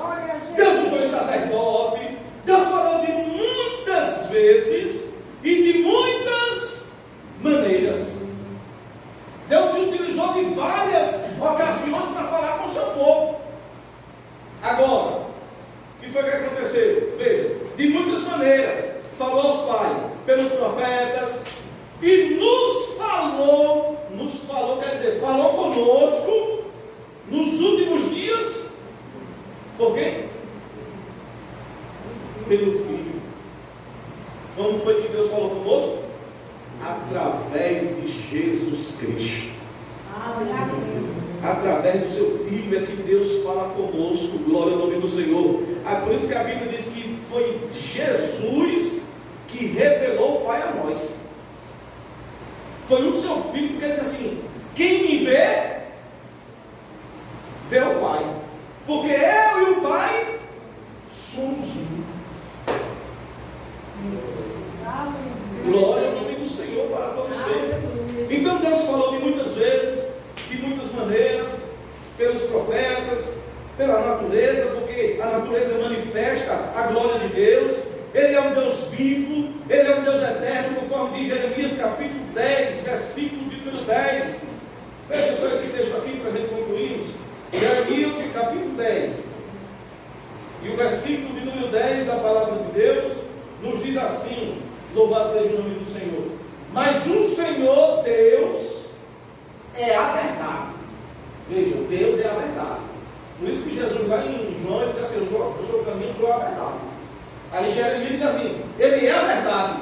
Deus usou os sacerdotes. Deus falou de muitas vezes e de muitas maneiras. Deus se utilizou de várias ocasiões para falar com o seu povo. Agora, o que foi que aconteceu? Veja, de muitas maneiras, falou aos pais, pelos profetas, e nos falou, quer dizer, falou conosco nos últimos dias. Por quê? Pelo Filho. Como foi que Deus falou conosco? Através de Jesus Cristo. Através do seu Filho é que Deus fala conosco. Glória ao nome do Senhor. Por isso que a Bíblia diz que foi Jesus que revelou o Pai a nós. Foi o seu Filho, porque ele diz assim: quem me vê, vê o Pai. Porque eu e o Pai somos um. Glória ao nome do Senhor para todos sempre. Então Deus falou de muitas vezes, de muitas maneiras, pelos profetas, pela natureza, porque a natureza manifesta a glória de Deus. Ele é um Deus vivo, Ele é um Deus eterno, conforme diz Jeremias capítulo 10, versículo de número 10. Veja só esse texto aqui para a gente concluirmos. Jeremias capítulo 10. E o versículo de número 10 da palavra de Deus nos diz assim: louvado seja o nome do Senhor. Mas o Senhor Deus é a verdade. Veja, Deus é a verdade. Por isso que Jesus lá em João ele diz assim: eu sou o caminho, eu sou a verdade. Aí Jeremias diz assim: Ele é a verdade.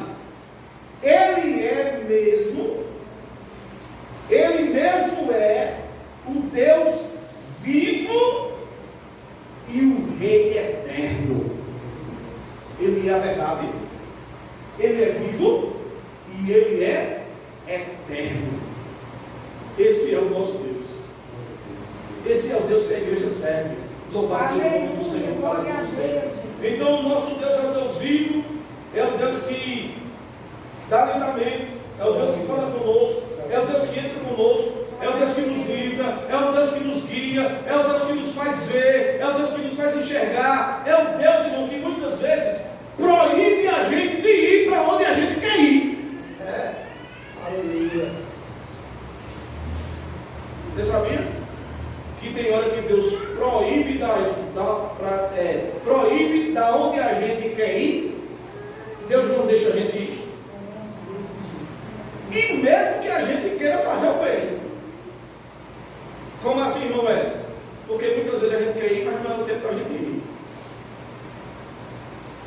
Ele mesmo é o Deus vivo e o Rei eterno. Ele é a verdade. Ele é vivo e Ele é eterno. Esse é o nosso Deus. Esse é o Deus que a igreja serve. Louvado seja o nome do Senhor para todos sempre. Então o nosso Deus é o Deus vivo, é o Deus que dá livramento, é o Deus que fala conosco, é o Deus que entra conosco, é o Deus que nos livra, é o Deus que nos guia, é o Deus que nos faz ver, é o Deus que nos faz enxergar, é o Deus, irmão, que muitas vezes proíbe a gente de ir para onde a gente quer ir. Aleluia. Você sabia que tem hora que Deus proíbe proíbe da onde a gente quer ir? Deus não deixa a gente ir. E mesmo que a gente queira fazer o bem. Como assim, não é? Porque muitas vezes a gente quer ir, mas não é o tempo para a gente ir.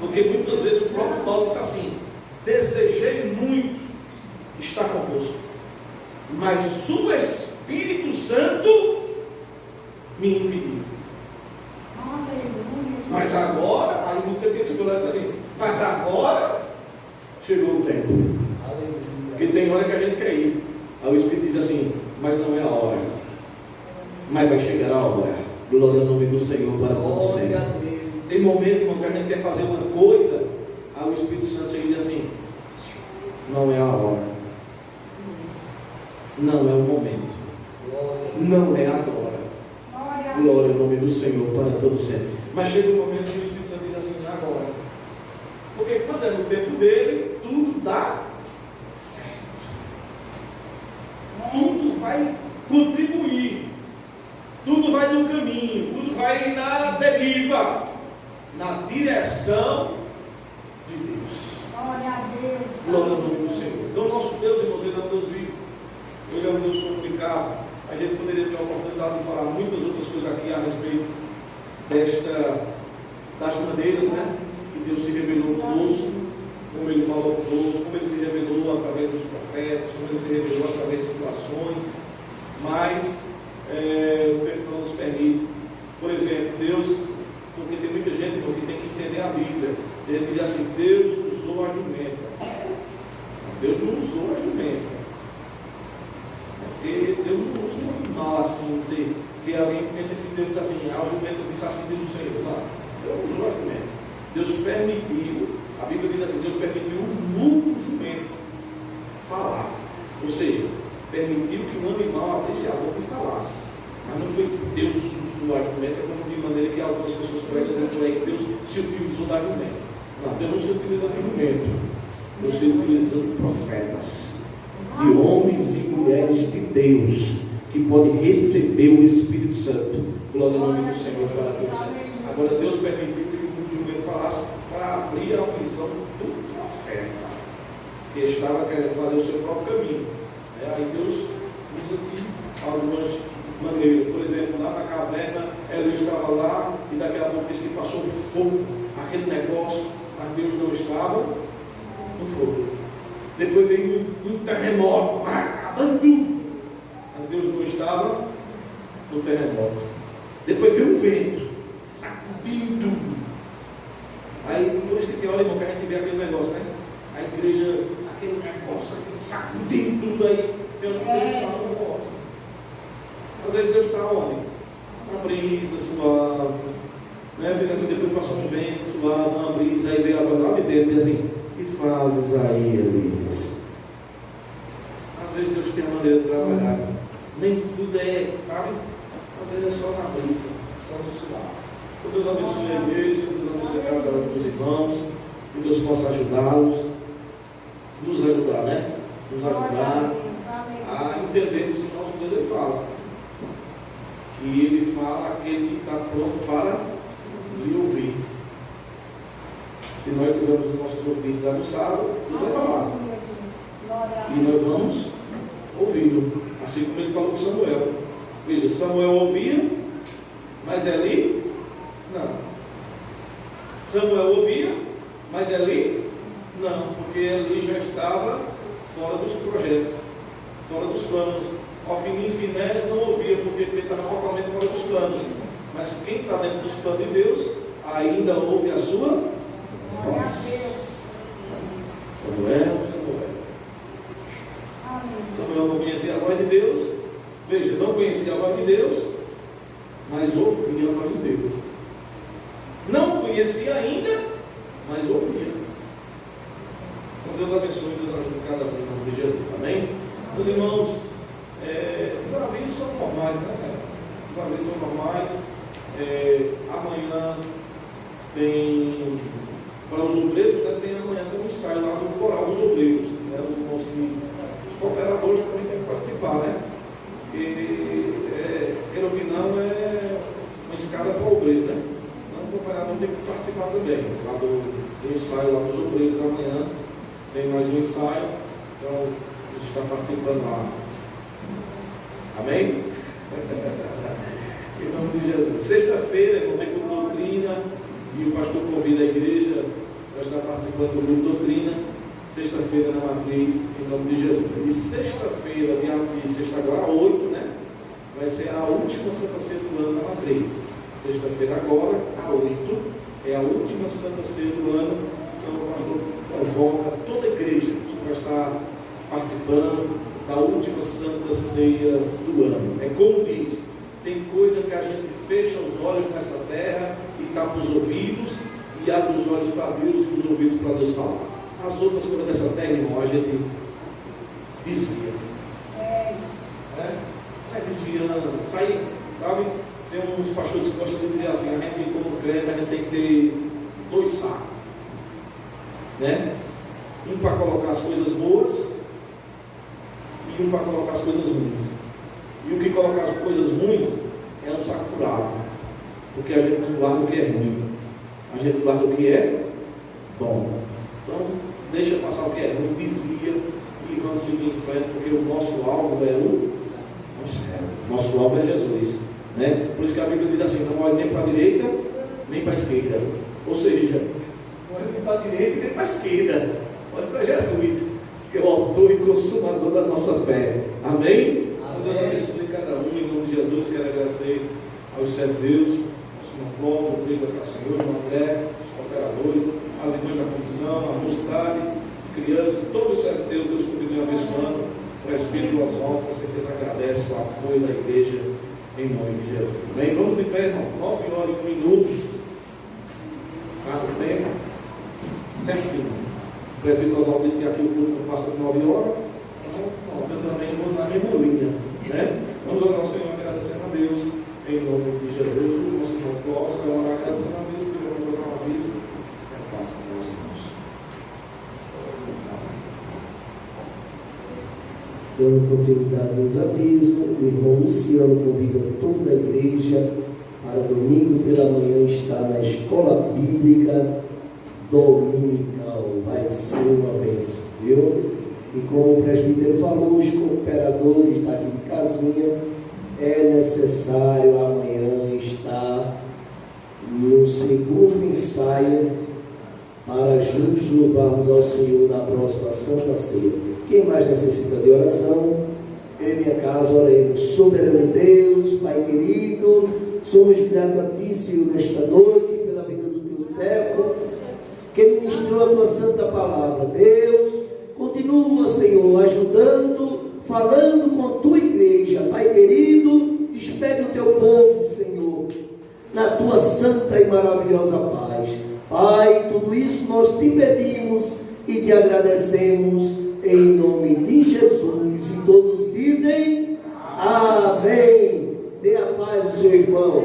Porque muitas vezes o próprio Paulo diz assim: desejei muito estar convosco, mas o Espírito Santo me impediu. Mas agora, aí no tempo que ele chegou lá, disse assim: mas agora chegou o tempo. Porque tem hora que a gente quer ir. Aí o Espírito diz assim: mas não é a hora. Mas vai chegar a hora. Glória ao nome do Senhor para todos sempre. Tem momento, irmão, que a gente quer fazer uma coisa, aí o Espírito Santo chega e diz assim: não é a hora. Não é o momento. Não é agora. Glória ao nome do Senhor para todos sempre. Mas chega um momento que o Espírito Santo diz assim: agora. Porque quando é no tempo dele, tudo dá certo. Tudo vai contribuir. Tudo vai no caminho. Tudo vai na deriva. na direção de Deus. Glória a Deus. Glória ao nome do Senhor. Então, nosso Deus, irmãos, Ele é um Deus vivo. Ele é um Deus comunicável. A gente poderia ter a oportunidade de falar muitas outras coisas aqui a respeito das maneiras, né, que Deus se revelou conosco, como Ele falou conosco, como Ele se revelou através dos profetas, como Ele se revelou através de situações, mas o tempo não nos permite. Por exemplo, Deus, porque tem muita gente que tem que entender a Bíblia. Ele diz assim: Deus usou a jumenta. Deus não usou a jumenta. Porque Deus não usa um animal assim, dizer, que alguém pensa que Deus diz assim: a jumenta disse assim, diz o Senhor. Não, Deus usou a jumenta. Deus permitiu, a Bíblia diz assim: Deus permitiu um mudo jumento falar. Ou seja, permitiu que um animal abrisse a boca e falasse. Mas não foi que Deus usou a jumenta, como de maneira que algumas pessoas pregam dizendo por aí que Deus se utilizou da jumenta. Não, Deus não se utiliza de jumento. Deus se utiliza de profetas, de homens e mulheres de Deus, que podem receber o Espírito Santo. Glória ao nome do Senhor. Agora, Deus permitiu que o jumento falasse para abrir a visão do profeta, que estava querendo fazer o seu próprio caminho. Aí Deus usa aqui algumas maneiras. Por exemplo, lá na caverna, Elias estava lá e daqui a pouco disse que passou fogo, aquele negócio, mas Deus não estava no fogo. Depois veio um terremoto, acabando tudo, mas Deus não estava no terremoto. Depois veio um vento, sacudindo tudo. Aí, por isso que tem hora, irmão, que a gente vê aquele negócio, né? A igreja, aquele negócio, sacudindo tudo aí, tem um negócio. Às vezes Deus está onde? Uma brisa suave, né? Assim, depois passou um vento suave, uma brisa, aí veio a voz lá de dentro e diz assim: que fazes aí, Elias? Às vezes Deus tem uma maneira de trabalhar, nem tudo é, sabe? Às vezes é só na brisa, só no suave. Que Deus abençoe a igreja, que Deus abençoe cada um dos irmãos, que Deus possa ajudá-los, nos ajudar, né? Nos ajudar a entendermos que o nosso Deus Ele fala. E Ele fala aquele que está pronto para lhe ouvir. Se nós tivermos os nossos ouvidos aguçados, Deus vai falar. E nós vamos ouvi-lo. Assim como Ele falou com Samuel. Veja, Samuel ouvia, mas Eli não. Samuel ouvia, mas Eli não, porque Eli já estava fora dos projetos, fora dos planos. Ofni e Finéias não ouvia, porque ele estava totalmente fora dos planos. Mas quem está dentro dos planos de Deus, ainda ouve a sua voz. Samuel. Samuel não conhecia a voz de Deus. Veja, não conhecia a voz de Deus, mas ouvia a voz de Deus. Não conhecia ainda, mas ouvia. Então Deus abençoe, Deus ajude cada um em nome de Jesus. Amém? Meus irmãos, os avisos são normais, né? Os avisos são normais. Amanhã tem, para os obreiros, né, amanhã tem um ensaio lá no coral dos obreiros, né? Os irmãos os cooperadores também têm que participar, né? Porque, pelo que não, é uma escada para o obreiro, né? Então o cooperador tem que participar também. Lá do ensaio lá dos obreiros, amanhã tem mais um ensaio, então você está participando lá. Amém? Em nome de Jesus. Sexta-feira, eu vem com doutrina, e o pastor convida a igreja para estar participando do grupo doutrina. Sexta-feira na matriz, em nome de Jesus. E sexta-feira, de sexta agora, 8, né? Vai ser a última Santa Ceia do ano na matriz. Sexta-feira agora, a 8, é a última Santa Ceia do ano. Então o pastor convoca toda a igreja para estar participando da última Santa Ceia do ano. É como diz, tem coisa que a gente fecha os olhos nessa terra e tapa os ouvidos, e abre os olhos para Deus e os ouvidos para Deus falar. As outras coisas dessa terra, irmão, a gente desvia. Sai desviando, sai, sabe? Tem uns pastores que gostam de dizer assim: a gente, como crente, a gente tem que ter 2 sacos, né? Um para colocar as coisas boas e um para colocar as coisas ruins. E o que coloca as coisas ruins é um saco furado, porque a gente não guarda o que é ruim. A gente guarda o que é bom. Então, deixa passar o que é ruim, desvia e vamos seguir em frente, porque o nosso alvo é o céu. Nosso alvo é Jesus, né? Por isso que a Bíblia diz assim: não olhe nem para a direita, nem para a esquerda. Ou seja, não olhe nem para a direita, nem para a esquerda. Olhe para Jesus, que é o autor e consumador da nossa fé. Amém? Deus abençoe cada um, em nome de Jesus. Quero agradecer aos servos de Deus, ao senhor Cláudio, o Pedro da Senhor, o André, os cooperadores, as irmãs da comissão, a mocidade, as crianças, todos os servos de Deus. Deus continue abençoando. O presbítero Oswaldo, com certeza agradece o apoio da igreja, em nome de Jesus. Bem, vamos de pé, irmão. 9 horas e 1 minuto. O tempo, certinho. O presbítero Oswaldo disse que aqui o culto passa de 9 horas. Então, eu também vou na mesma linha, né? Vamos orar ao Senhor agradecendo a Deus, em nome de Jesus. O nosso irmão Cláudio vai orar agradecendo a Deus, que vamos orar um aviso. Passa, meus irmãos. Dando continuidade aos avisos, o irmão Luciano convida toda a igreja para domingo pela manhã estar na escola bíblica dominical. Vai ser uma bênção, viu? E como o presbítero falou, os cooperadores daqui de casinha, é necessário amanhã estar no segundo ensaio para juntos louvarmos ao Senhor na próxima Santa Ceia. Quem mais necessita de oração? Eu e minha casa oremos. Soberano Deus, Pai querido, somos gratos a Ti, Senhor, nesta noite, pela vida do Teu servo, que ministrou a Tua santa palavra. Deus, continua, Senhor, ajudando, falando com a Tua igreja. Pai querido, despede o Teu povo, Senhor, na Tua santa e maravilhosa paz. Pai, tudo isso nós Te pedimos e Te agradecemos em nome de Jesus. E todos dizem amém. Dê a paz ao seu irmão.